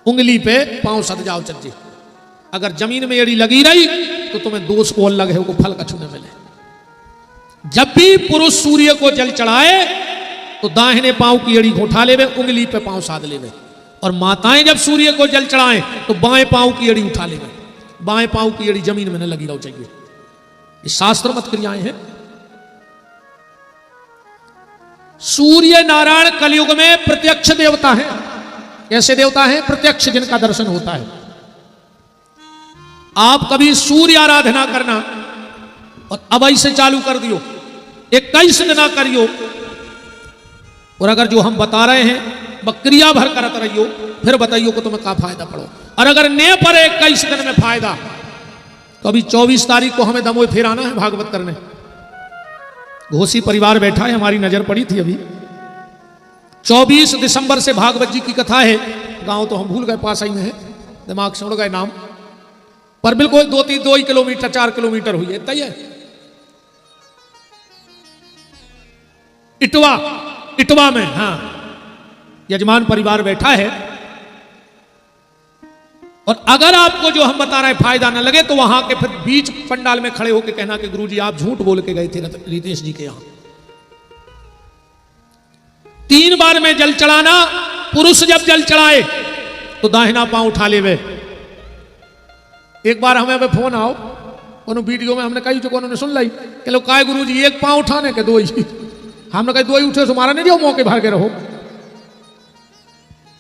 उंगली पे पांव सद जाओ चज्जे। अगर जमीन में एड़ी लगी रही तो तुम्हें दोष को अलग है, वो फल का छूने मिले। जब भी पुरुष सूर्य को जल चढ़ाए तो दाहिने पांव की एड़ी को उठा लेवे, उंगली पे पांव साध लेवे। और माताएं जब सूर्य को जल चढ़ाएं तो बाएं पांव की एड़ी उठा लेवे, बाएं पांव की एड़ी जमीन में न लगी रहो चाहिए। ये शास्त्र मत क्रियाएं हैं। सूर्य नारायण कलयुग में प्रत्यक्ष देवता है। कैसे देवता है? प्रत्यक्ष, जिनका दर्शन होता है। आप कभी सूर्य आराधना करना और अब ऐसे चालू कर दियो, 21 दिन करियो, और अगर जो हम बता रहे हैं क्रिया भर करत रहियो, फिर बताइयो को तुम्हें का फायदा पड़ो। और अगर ने पर 21 दिन में फायदा, तो अभी 24 तारीख को हमें दमोह फिर आना है भागवत करने। घोसी परिवार बैठा है, हमारी नजर पड़ी थी अभी। 24 दिसंबर से भागवत जी की कथा है। गांव तो हम भूल गए, पास ही में है, दिमाग से उड़ गए नाम, पर बिल्कुल 2 किलोमीटर 4 किलोमीटर हुई है तय। इटवा में, हाँ, यजमान परिवार बैठा है। और अगर आपको जो हम बता रहे हैं फायदा ना लगे तो वहां के फिर बीच पंडाल में खड़े होकर कहना कि गुरुजी आप झूठ बोल के गए थे रितेश जी के यहां। 3 बार में जल चढ़ाना। पुरुष जब जल चढ़ाए तो दाहिना पांव उठा लेवे। एक बार हमें फोन आओ, उन वीडियो में हमने कही जो उन्होंने सुन लाई कि लो काय गुरु जी एक पाँव उठाने के दो ही, हमने कही दो ही उठे तुम्हारा नहीं जो मौके भर के रहो।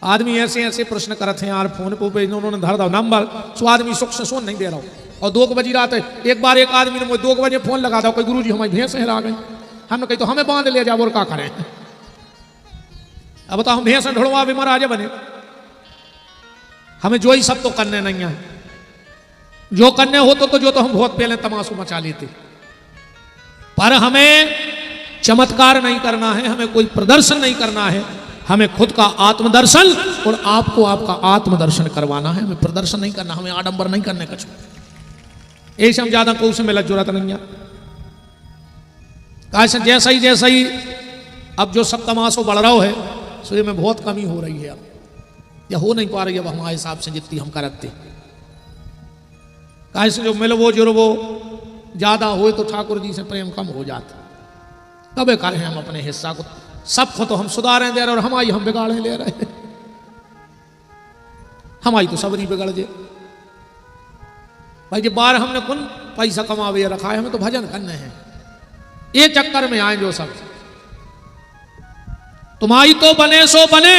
आदमी ऐसे ऐसे प्रश्न करते हैं यार, फोन पे उन्होंने धर दो नंबर, सो आदमी सुख से सोन नहीं दे रहा हो। और 2 बजी रात है, एक बार एक आदमी ने मुझे 2 बजे फोन लगा था, कोई गुरु जी हमारी भैंस हिला गई। हमने कही तो हमें बांध ले जाओ और क्या करें। अब तो हम भैंस ढोड़वा भी महाराज बने, हमें जो ही सब तो करने नहीं है, जो करने हो तो जो तो हम बहुत पहले तमाशू मचा लेते। पर हमें चमत्कार नहीं करना है, हमें कोई प्रदर्शन नहीं करना है, हमें खुद का आत्मदर्शन और आपको आपका आत्मदर्शन करवाना है। हमें प्रदर्शन नहीं करना, हमें आडंबर नहीं करने का। ऐसे हम ज्यादा कोई से मिला जरूरत नहीं है। कैसे जैसा ही अब जो सब तमाशो बढ़ रहा है, सो ये में बहुत कमी हो रही है, अब या हो नहीं पा रही है अब हमारे हिसाब से जितनी हम करते। कैसे जो मिलो वो जुर्वो ज्यादा हो तो ठाकुर जी से प्रेम कम हो जाता। कबे करें हम अपने हिस्सा को, सबको तो हम सुधारें दे रहे और हमारी हम बिगाड़े ले रहे हैं। हमारी तो सबरी बिगड़ जाए भाई। जब बार हमने कौन पैसा कमावे रखा है, हमें तो भजन करने हैं, ये चक्कर में आए जो सब। तुम्हारी तो बने सो बने,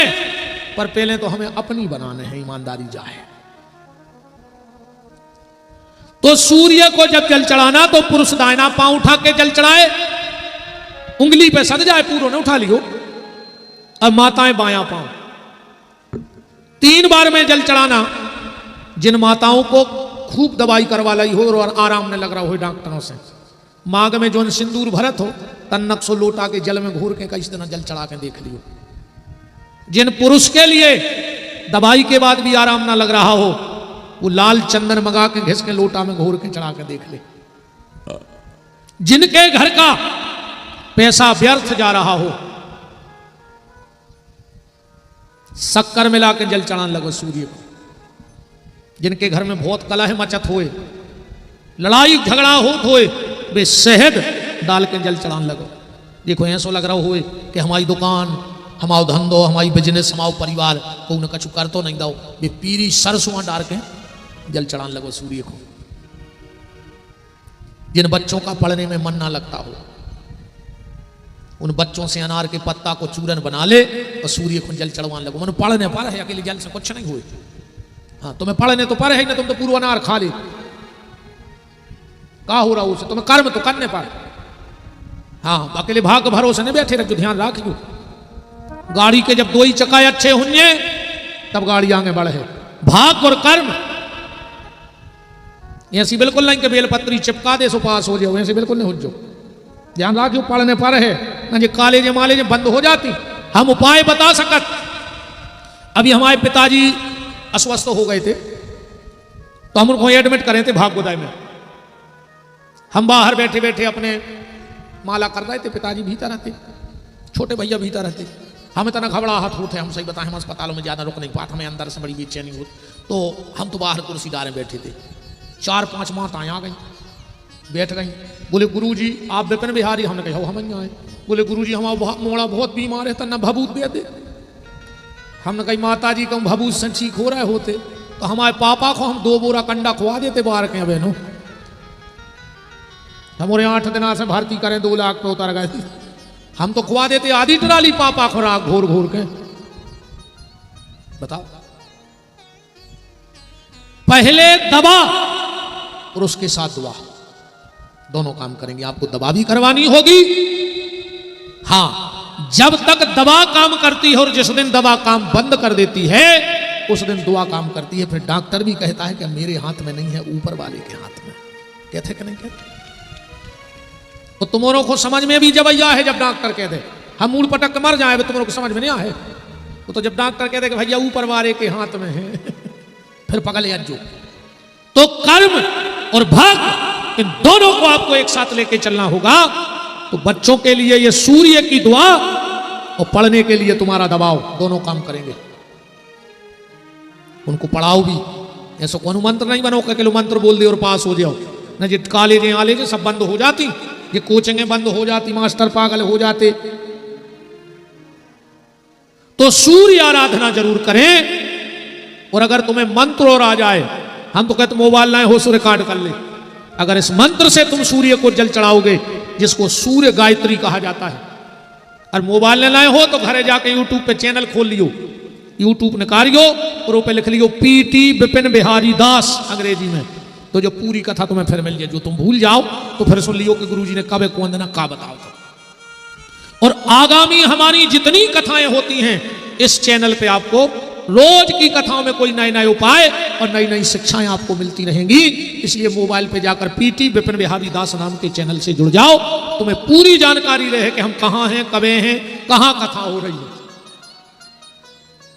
पर पहले तो हमें अपनी बनाने हैं, ईमानदारी जाए। तो सूर्य को जब जल चढ़ाना तो पुरुष दाहिना पांव उठा के जल चढ़ाए, उंगली पे सद जाए, पूरों ने उठा लियो। अब माताएं बायां पांव 3 बार में जल चढ़ाना। जिन माताओं को खूब दवाई करवा लाई हो और आराम ने लग रहा हो डॉक्टरों से, मांग में जो सिंदूर भरत हो, तन्नक सो लोटा के जल में घूर के कई दिन जल चढ़ा के देख लियो। जिन पुरुष के लिए दवाई के बाद भी आराम ना लग रहा हो, वो लाल चंदन मंगा के घिस के लोटा में घोर के चढ़ा के देख ले। जिनके घर का पैसा व्यर्थ जा रहा हो, शक्कर मिला के जल चढ़ाने लगो सूर्य को। जिनके घर में बहुत कलह मचत होए, लड़ाई झगड़ा होए, वे शहद डाल के जल चढ़ाने लगो। देखो ऐसा लग रहा होए कि हमारी दुकान, हमारा धंधो, हमारी बिजनेस, हमारा परिवार को न कछु कर तो नहीं दो, वे पीरी सरसों डाल के जल चढ़ाने लगो सूर्य को। जिन बच्चों का पढ़ने में मन ना लगता हो, उन बच्चों से अनार के पत्ता को चूरन बना ले और सूर्य को जल चढ़वाने लगो। मन पढ़ने पर है, अकेले जल से कुछ नहीं हुए। हाँ, तुम्हें पढ़ने तो पर है ना, तुम तो पूरा अनार खा ले, का हो रहा उसे, तुम्हें कर्म तो करने पर। हाँ, अकेले भाग भरोसे नहीं बैठे रखो, ध्यान रखियो। गाड़ी के जब 2 ही चक्का अच्छे होंगे तब गाड़ी आगे बढ़े। भाग और कर्म ऐसी बिल्कुल नहीं कि बेलपत्री चिपका दे सो पास हो जाओ, ऐसे बिल्कुल नहीं हो जाओ। ध्यान रखियो, पढ़ने पर है ना, जो कॉलेज मालेज बंद हो जाती। हम उपाय बता सकत। अभी हमारे पिताजी अस्वस्थ हो गए थे, तो हम उनको एडमिट करे थे भागवदाय में। हम बाहर बैठे बैठे अपने माला कर रहे थे, पिताजी भीतर रहते, छोटे भैया भीतर रहते। हमें तना घबराहट होते, हम सही बताएं, हम अस्पतालों में ज़्यादा रुक नहीं पाते, हमें अंदर से बड़ी बेचैनी होती। तो हम तो बाहर कुर्सी डाले बैठे थे, 4-5 माताएं आ गई, बैठ गई। बोले गुरु जी आप विपिन बिहारी? हमने कहा हम नहीं आए। बोले गुरु जी हमारा मोड़ा बहुत बीमार है, तना भभूत दे दे। हमने कही माता जी को भभूत से ठीक हो रहे होते तो हमारे पापा को हम 2 बोरा कंडा खुआ देते बाहर के बहनों। हमारे 8 दिन से भर्ती करें, 2 लाख पे उतर गए। हम तो खुआ देते आधी ट्राली पापा को राख घोर घोर के। बताओ, पहले दवा और उसके साथ दुआ, दोनों काम करेंगे। आपको दवा भी करवानी होगी। हाँ, जब तक दवा काम करती है और जिस दिन दवा काम बंद कर देती है उस दिन दुआ काम करती है। फिर डॉक्टर भी कहता है कि मेरे हाथ में नहीं है, ऊपर वाले के हाथ में। कहते कि नहीं कहते? तो तुम्हारों को समझ में भी जब है, जब डॉक्टर कह दे हम मूल पटक के मर जाए, तुम्हारों को समझ में नहीं आए। तो जब डॉक्टर कह दे कि भैया ऊपर वाले के हाथ में है, फिर पगले अज्जो। तो कर्म और भाग, इन दोनों को आपको एक साथ लेके चलना होगा। तो बच्चों के लिए ये सूर्य की दुआ और पढ़ने के लिए तुम्हारा दबाव, दोनों काम करेंगे। उनको पढ़ाओ भी, ऐसा कोई मंत्र नहीं बनो कि मंत्र बोल दे और पास हो जाओ। न जो कॉलेजें आलेजें सब बंद हो जाती, ये कोचिंगें बंद हो जाती, मास्टर पागल हो जाते। तो सूर्य आराधना जरूर करें। और अगर तुम्हें मंत्र और आ जाए, हम तो कहते मोबाइल लाए हो सो रिकॉर्ड कर ले, अगर इस मंत्र से तुम सूर्य को जल चढ़ाओगे, जिसको सूर्य गायत्री कहा जाता है, और मोबाइल लेना हो तो घरे जाके यूट्यूब पे चैनल खोल लियो, यूट्यूब निकालियो और ऊपर लिख लियो पीटी विपिन बिहारी दास अंग्रेजी में, तो जो पूरी कथा तुम्हें फिर मिल जाए। जो तुम भूल जाओ तो फिर सुन लियो कि गुरुजी ने कब कौन देना का बताओ। और आगामी हमारी जितनी कथाएं होती हैं इस चैनल पे आपको रोज की कथाओं में कोई नए नए उपाय और नई नई शिक्षाएं आपको मिलती रहेंगी। इसलिए मोबाइल पे जाकर पीटी विपिन बिहारी दास नाम के चैनल से जुड़ जाओ, तुम्हें पूरी जानकारी रहे कि हम कहां हैं, कबे हैं, कहां कथा हो रही है।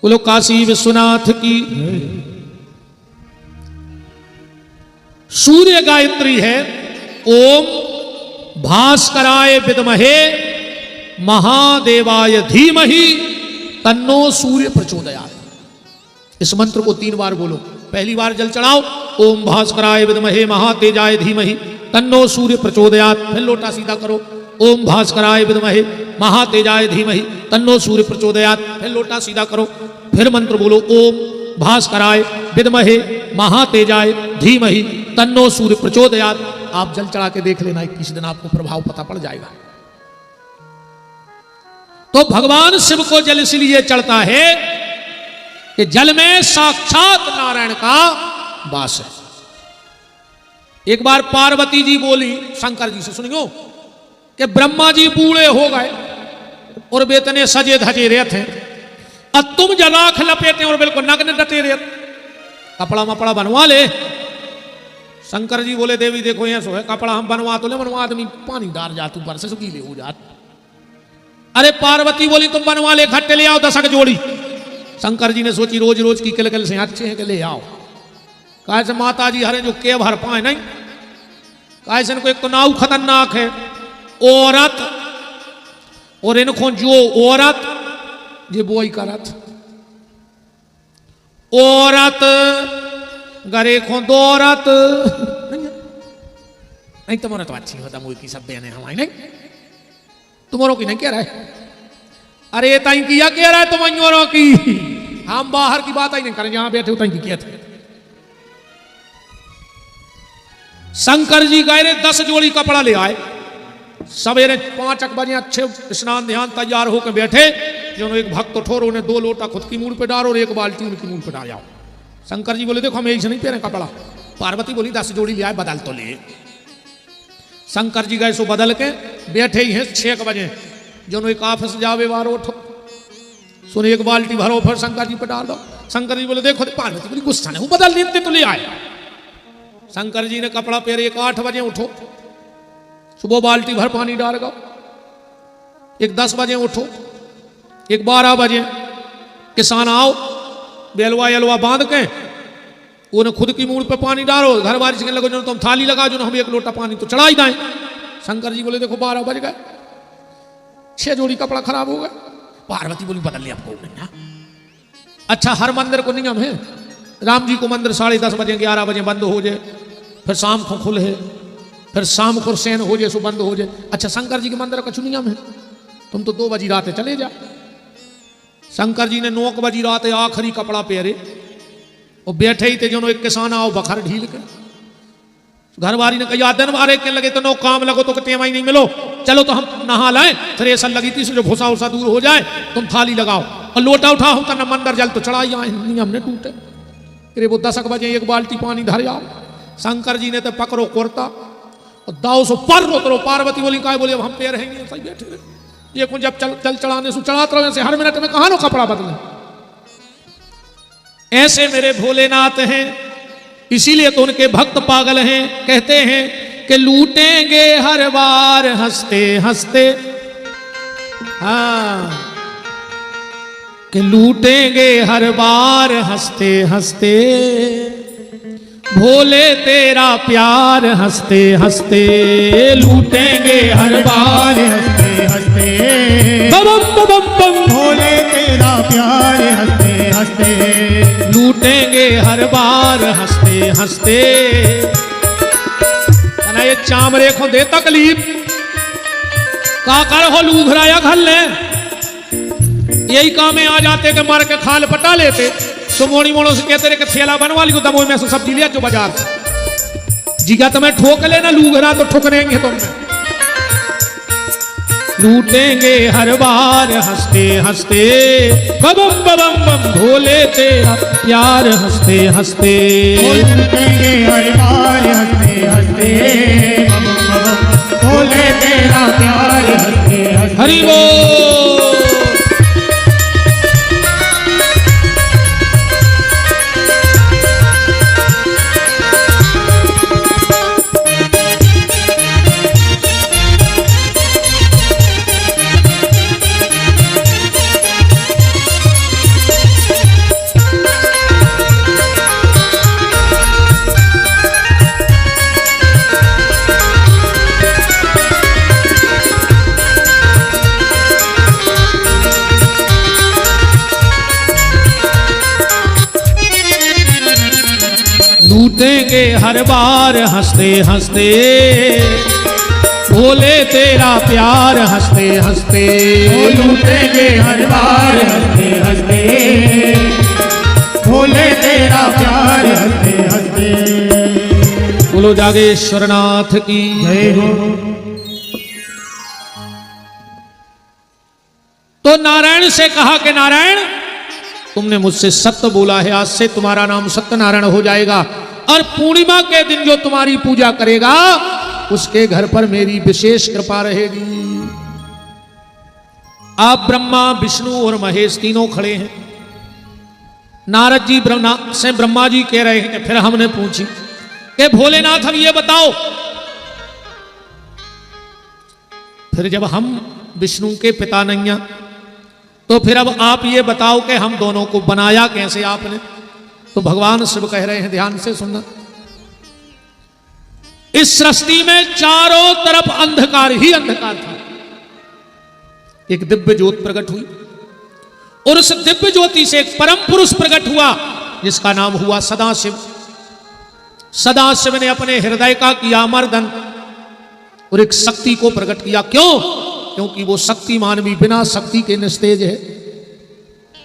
बोलो काशी विश्वनाथ की। सूर्य गायत्री है ओम भास्कराय विद्महे महादेवाय धीमहि तन्नो सूर्य प्रचोदयात्। इस मंत्र को 3 बार बोलो। पहली बार जल चढ़ाओ ओम भास्कराय विद्महे महातेजाय धीमहि तन्नो सूर्य प्रचोदयात्। फिर लोटा सीधा करो ओम भास्कराय विद्महे महातेजाय धीमहि तन्नो सूर्य प्रचोदयात्। फिर लोटा सीधा करो, फिर मंत्र बोलो ओम भास्कराय विद्महे महातेजाय धीमहि तन्नो सूर्य प्रचोदयात्। आप जल चढ़ा के देख लेना, 21 दिन आपको प्रभाव पता पड़ जाएगा। तो भगवान शिव को जल इसलिए चढ़ता है कि जल में साक्षात नारायण का वास है। एक बार पार्वती जी बोली शंकर जी से, सुनियो, कि ब्रह्मा जी बूढ़े हो गए और बेतने सजे धजे रहते हैं, अब तुम जलाख लपेटे और बिल्कुल नग्न डटे रहते, कपड़ा मपड़ा बनवा ले। शंकर जी बोले देवी देखो ये सो है, कपड़ा हम बनवा तो ले, बनवा आदमी पानी डाल जा, तू बरसे से गीले हो जात। अरे पार्वती बोली तुम बनवा ले, खट्टे ले आओ 10 जोड़ी। शंकर जी ने सोची रोज रोज की किलकिल से अच्छे हैं कि ले आओ। कहा से माता जी हरे जो के भर पाए नहीं, कहा से इनको एक तो नाव खतरनाक है औरत, और इनको जो औरत ये बोई करत औरत गरे को दौरत नहीं, तुम्हारा तो अच्छी होता मुझे की सब बहने हमारी नहीं, तुम्हारों की नहीं कह रहा है। अरे ताई किया कह रहा है तुम्हारों की, हम बाहर की बात ही नहीं करें, जहां बैठे हो ताई की किया थे। शंकर जी गए 10 जोड़ी कपड़ा ले आए, सवेरे 5 बजे अच्छे स्नान ध्यान तैयार होकर बैठे। जो एक भक्त ठोर उन्हें 2 लोटा खुद की मूड पे डालो और 1 बाल्टी उनकी मूड पे डाल जाओ। शंकर जी बोले देखो हम एक से नहीं पहने कपड़ा। पार्वती बोली 10 जोड़ी ले आए, बदल तो ले। शंकर जी गए सो बदल के बैठे ही हैं 6 बजे। जो एक ऑफिस जावे बार उठो, सुन 1 बाल्टी भरो फिर शंकर जी पे डाल दो। शंकर जी बोले देखो, पार्वती बोली गुस्सा नहीं, बदल लेते तो ले आए। शंकर जी ने कपड़ा पहरे, 8 बजे उठो, सुबह बाल्टी भर पानी डाल गो। 10 बजे उठो, 12 बजे किसान आओ, बेलवा यलवा बांध के उन्हें खुद की मूड पे पानी डालो। घर बारिश के लगो जो तुम थाली लगा, जो हम 1 लोटा पानी तो चढ़ा ही दें। शंकर जी बोले देखो 12 बज गए, 6 जोड़ी कपड़ा खराब हो गए। पार्वती बोली बदल लिया आपको नहीं। अच्छा हर मंदिर को नियम है, राम जी को मंदिर 10:30 बजे 11 बजे बंद हो जाए, फिर शाम को खुले, फिर शाम को सैन हो जाए सो बंद हो जाए। अच्छा शंकर जी के मंदिर का कुछ नियम है, तुम तो 2 बजी रात चले जा। शंकर जी ने 9 बजी रात आखिरी कपड़ा पहरे और बैठे ही थे। जो एक किसान आओ बखर ढील के, घरवारी ने कहा दिन बारे के लगे तो नो काम लगो तो कहते नहीं मिलो, चलो तो हम नहा लाए। फिर ऐसा लगी थी जो भूसा उसा दूर हो जाए, तुम थाली लगाओ और लोटा उठाओ तो न मंदिर जल तो चढ़ाई आए, नियम ने टूटे। फिर वो 10 बजे 1 बाल्टी पानी धर जाओ। शंकर जी ने तो पकड़ो कुर्ता और दाव सो पर उतरो। पार्वती बोली का बोले अब हम पे रहेंगे, सही बैठे रहे। ये को जब जल चढ़ाने से चढ़ाते रहे से हर मिनट में कहा नो कपड़ा बदले। ऐसे मेरे भोलेनाथ हैं, इसीलिए तो उनके भक्त पागल हैं। कहते हैं कि लूटेंगे हर बार हंसते हंसते, हाँ कि लूटेंगे हर बार हंसते हंसते, भोले तेरा प्यार हंसते हंसते, लूटेंगे हर बार हंसते हंसते, बम बम बम भोले तेरा प्यार हंसते हंसते, लूटेंगे हर बार हंसते हंसते। ये चामरे को दे तकलीफ का कर हो लूघराया घर ले, यही काम में आ जाते कि मार के खाल पटा लेते। तो मोड़ी मोड़ों से कहते रहे कि थैला बनवा ली, दमोई में से सब्जी लिया जो बाजार से। जिगा तुम्हें ठोक लेना लूगरा तो ठुकरेंगे तुमने। लूटेंगे हर बार हंसते हंसते बम बम बम भोले तेरा प्यार हंसते हंसते। लूटेंगे हर बार हंसते हंसते बम बम भोले तेरा प्यार हंसते हंसते। हरि बोल। लूटेंगे हर बार हंसते हंसते भोले तेरा प्यार हंसते हंसते। लूटेंगे हर बार हंसते हंसते भोले तेरा प्यार हंसते हंसते। बोलो जागेश्वरनाथ की जय हो। तो नारायण से कहा कि नारायण तुमने मुझसे सत्य बोला है, आज से तुम्हारा नाम सत्यनारायण हो जाएगा और पूर्णिमा के दिन जो तुम्हारी पूजा करेगा उसके घर पर मेरी विशेष कृपा रहेगी। आप ब्रह्मा विष्णु और महेश तीनों खड़े हैं। नारद जी ब्रह्मा जी कह रहे हैं। फिर हमने पूछी कि भोलेनाथ हम ये बताओ, फिर जब हम विष्णु के पिता नैया तो फिर अब आप ये बताओ कि हम दोनों को बनाया कैसे आपने। तो भगवान शिव कह रहे हैं, ध्यान से सुनना। इस सृष्टि में चारों तरफ अंधकार ही अंधकार था। एक दिव्य ज्योत प्रकट हुई और उस दिव्य ज्योति से एक परम पुरुष प्रकट हुआ जिसका नाम हुआ सदाशिव। सदाशिव ने अपने हृदय का किया मर्दन और एक शक्ति को प्रकट किया। क्यों? क्योंकि वो शक्तिमान भी बिना शक्ति के निस्तेज है।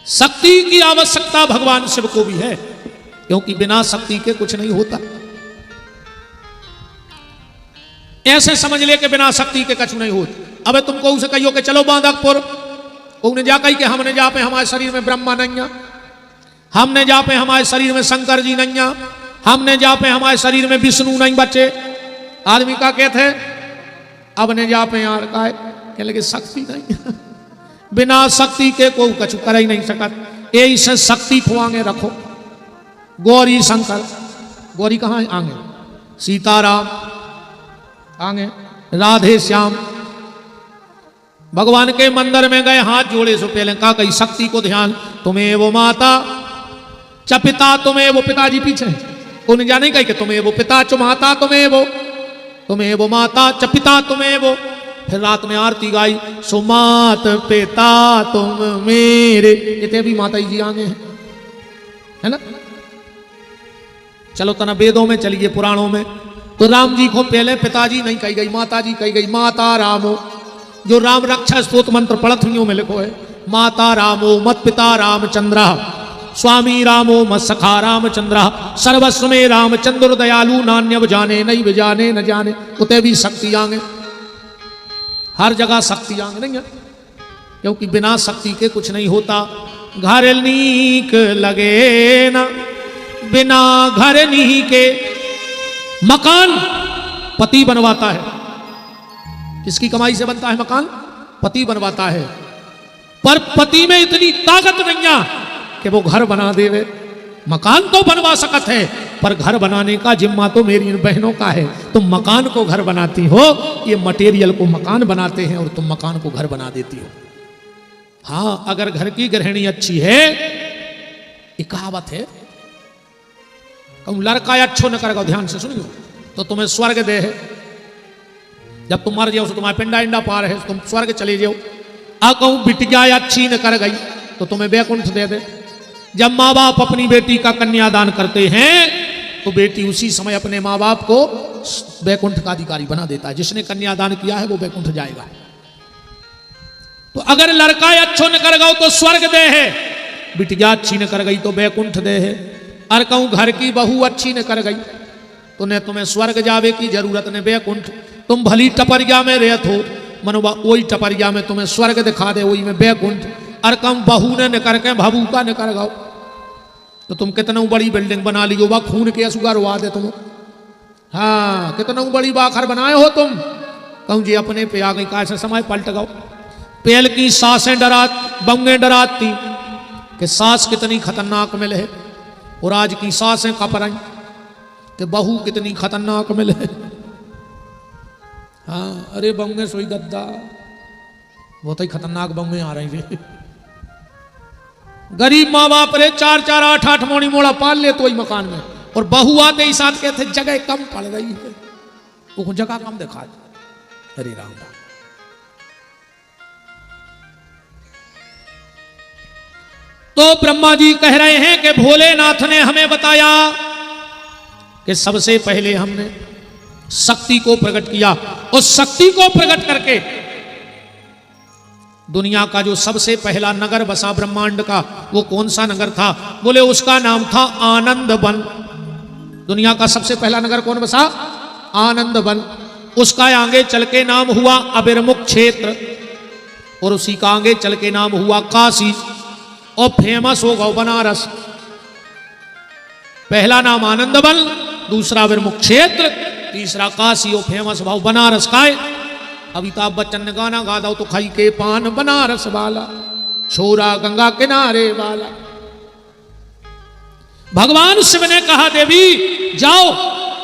शक्ति की आवश्यकता भगवान शिव को भी है, क्योंकि बिना शक्ति के कुछ नहीं होता। ऐसे समझ ले कि बिना शक्ति के कुछ नहीं होता। अब तुमको उसे कहियो कि चलो बांधकपुर, उन्हें जा कही कि हमने जा पे हमारे शरीर में ब्रह्मा नैया, हमने जा पे हमारे शरीर में शंकर जी नैया, हमने जा पे हमारे शरीर में विष्णु नहीं बच्चे। आदमी का कहते अब ने जा पे यार का कह लगे शक्ति नहीं बिना शक्ति के कोई कुछ कर ही नहीं सकत। यही से शक्ति को आगे रखो। गौरी शंकर, गौरी कहाँ है? आगे सीताराम, आगे राधे श्याम। भगवान के मंदिर में गए, हाथ जोड़े से पहले कहा कही शक्ति को ध्यान, तुम्हें वो माता च पिता, तुम्हें वो पिताजी पीछे उन्हें जाने कही कि तुम्हें वो पिता च माता, तुम्हें वो माता च पिता, तुम्हें वो। फिर रात में आरती गाई, सुमात पिता तुम मेरे। इतने भी माता जी आगे हैं, है ना। चलो तना वेदों में चलिए, पुराणों में तो राम जी को पहले पिताजी नहीं कही गई, माता जी कही गई। माता रामो, जो राम रक्षा स्तोत्र मंत्र पढ़थियों में लिखो है, माता रामो मत पिता रामचंद्र, स्वामी रामो मत सखा रामचंद्र, सर्वस्व में रामचंद्र दयालु, नान्यव जाने नहीं बिजाने न जाने। उते भी शक्ति आगे, हर जगह शक्ति आगे नहीं है, क्योंकि बिना शक्ति के कुछ नहीं होता। घर नीक लगे ना बिना घर नी के। मकान पति बनवाता है, किसकी कमाई से बनता है मकान? पति बनवाता है। पर पति में इतनी ताकत नहीं है कि वो घर बना देवे। मकान तो बनवा सकत है, पर घर बनाने का जिम्मा तो मेरी बहनों का है। तुम मकान को घर बनाती हो, ये मटेरियल को मकान बनाते हैं और तुम मकान को घर बना देती हो। हाँ, अगर घर की गृहिणी अच्छी है, एक कहावत है, कहूं लड़का अच्छो न करेगा, ध्यान से सुनियो, तो तुम्हें स्वर्ग दे है। जब तुम मर जाओ तो तुम्हारे पिंडा इंडा पार है, तुम स्वर्ग चले जाओ। आ कहूं बिटिया अच्छी न कर गई तो तुम्हें बैकुंठ दे दे। जब माँ बाप अपनी बेटी का कन्यादान करते हैं तो बेटी उसी समय अपने माँ बाप को बैकुंठ का अधिकारी बना देता है। जिसने कन्यादान किया है वो बैकुंठ जाएगा। तो अगर लड़का अच्छो न कर गो तो स्वर्ग दे है, बिटिया अच्छी न कर गई तो बैकुंठ दे है। और कहूं घर की बहू अच्छी न कर गई तो ने तुम्हें स्वर्ग जावे की जरूरत ने बैकुंठ, तुम भली टपरिया में रहत हो, मनोबा वही टपरिया में तुम्हें स्वर्ग दिखा दे, वही में बैकुंठ। और कम बहू ने निकर के भबू का निकर गाओ, तो तुम कितना बड़ी बिल्डिंग बना ली हो, खून के असुगा रुआ दे तुम। हाँ, कितना बड़ी बाखर बनाए हो तुम। कहूँ जी अपने पे आ गई, कैसे समय पलट गाओ। पेल की सांसें बंगे डराती कि सांस कितनी खतरनाक मिले है, और आज की सांसें कप रही कि बहू कितनी खतरनाक मिले है। हाँ, अरे बंगे सोई गद्दा, बहुत ही खतरनाक बंगे आ रही है। गरीब माँ बाप रे 4-4 8-8 मोड़ी मोड़ा पाल ले तो ही मकान में, और बहू आते ही साथ कहते जगह कम पड़ रही है, वो जगह कम दिखा। हरे राम राम। तो ब्रह्मा जी कह रहे हैं कि भोलेनाथ ने हमें बताया कि सबसे पहले हमने शक्ति को प्रकट किया, और शक्ति को प्रकट करके दुनिया का जो सबसे पहला नगर बसा ब्रह्मांड का, वो कौन सा नगर था? बोले उसका नाम था आनंद वन। दुनिया का सबसे पहला नगर कौन बसा? आनंद वन। उसका आगे चल के नाम हुआ अबिरमुख क्षेत्र, और उसी का आगे चल के नाम हुआ काशी, और फेमस हो गया बनारस। पहला नाम आनंद वन, दूसरा अबिरमुख क्षेत्र, तीसरा काशी, और फेमस भाव बनारस का है। अमिताभ बच्चन ने गाना गा दो तो खाई के पान बनारस वाला, छोरा गंगा किनारे वाला। भगवान शिव ने कहा देवी जाओ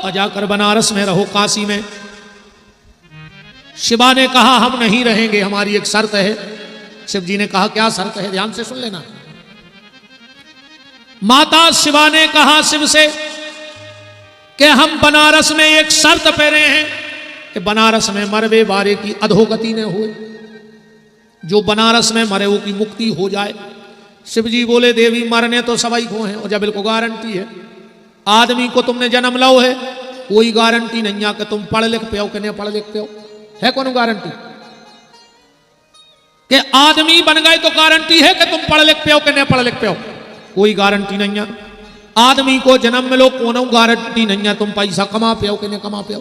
और जाकर बनारस में रहो, काशी में। शिवा ने कहा हम नहीं रहेंगे, हमारी एक शर्त है। शिव जी ने कहा क्या शर्त है? ध्यान से सुन लेना। माता शिवा ने कहा शिव से कि हम बनारस में एक शर्त पे रहे हैं कि बनारस में मरवे बारे की अधोगति न हो, जो बनारस में मरे वो की मुक्ति हो जाए। शिव जी बोले देवी मरने तो सभी को हैं, और जब बिल्कुल गारंटी है। आदमी को तुमने जन्म लो है, कोई गारंटी नहीं है कि तुम पढ़ लिख पे हो कि नहीं पढ़ लिख पे हो, है कौन गारंटी? कि आदमी बन गए तो गारंटी है कि तुम पढ़ लिख पे हो कि नहीं पढ़ लिख पे हो, कोई गारंटी नहीं है। आदमी को जन्म में लो कोनो गारंटी नहीं है तुम पैसा कमा पे हो कि नहीं कमा पे हो।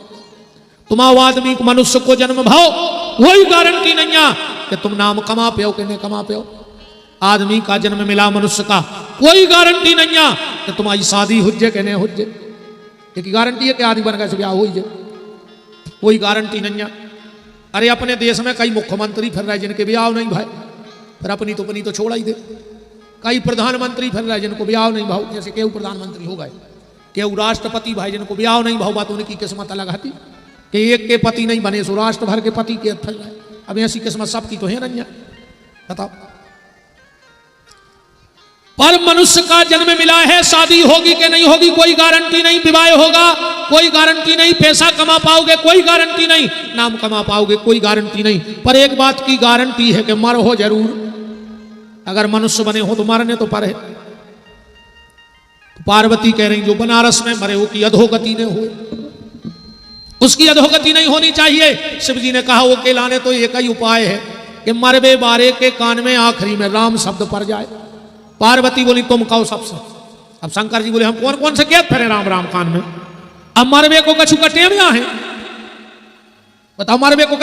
तुम आदमी को मनुष्य को जन्म भाओ, कोई गारंटी नहीं है कि तुम नाम कमा पे हो कि नहीं कमा पे हो। आदमी का जन्म मिला मनुष्य का, कोई गारंटी नहीं है कि तुम्हारी शादी हो जाए कि नहीं हो जाए। एक गारंटी है कि आदमी बन गए ब्याह हो जाए, कोई गारंटी नहीं है। अरे अपने देश में कई मुख्यमंत्री फिर रहे जिनके ब्याह नहीं भाई, फिर अपनी तो छोड़ा ही दे। कई प्रधानमंत्री फिर रहे जिनको ब्याह नहीं भाव, जैसे केहू प्रधानमंत्री हो गए, केहू राष्ट्रपति भाई जिनको ब्याह नहीं भाव, बात उनकी किस्मत अलग आती कि एक के पति नहीं बने सो राष्ट्र भर के पति के फिर रहे। अब ऐसी किस्मत सबकी तो है नहीं है, बताओ। पर मनुष्य का जन्म मिला है, शादी होगी कि नहीं होगी कोई गारंटी नहीं, विवाह होगा कोई गारंटी नहीं, पैसा कमा पाओगे कोई गारंटी नहीं, नाम कमा पाओगे कोई गारंटी नहीं। पर एक बात की गारंटी है कि मर हो जरूर। अगर मनुष्य बने हो तो मरने तो पर है। तो पार्वती कह रही जो बनारस में मरे हो की अधोगति ने हो, उसकी अधोगति नहीं होनी चाहिए। शिव जी ने कहा वो के लाने तो एक ही उपाय है कि मरबे बारे के कान में आखिरी में राम शब्द पड़ जाए। पार्वती बोली तुम कहो सबसे। अब शंकर जी बोले हम कौन कौन से कहते फिरे राम राम कान में। अब मरबे को कछु कटेमिया है, बताओ मरबे को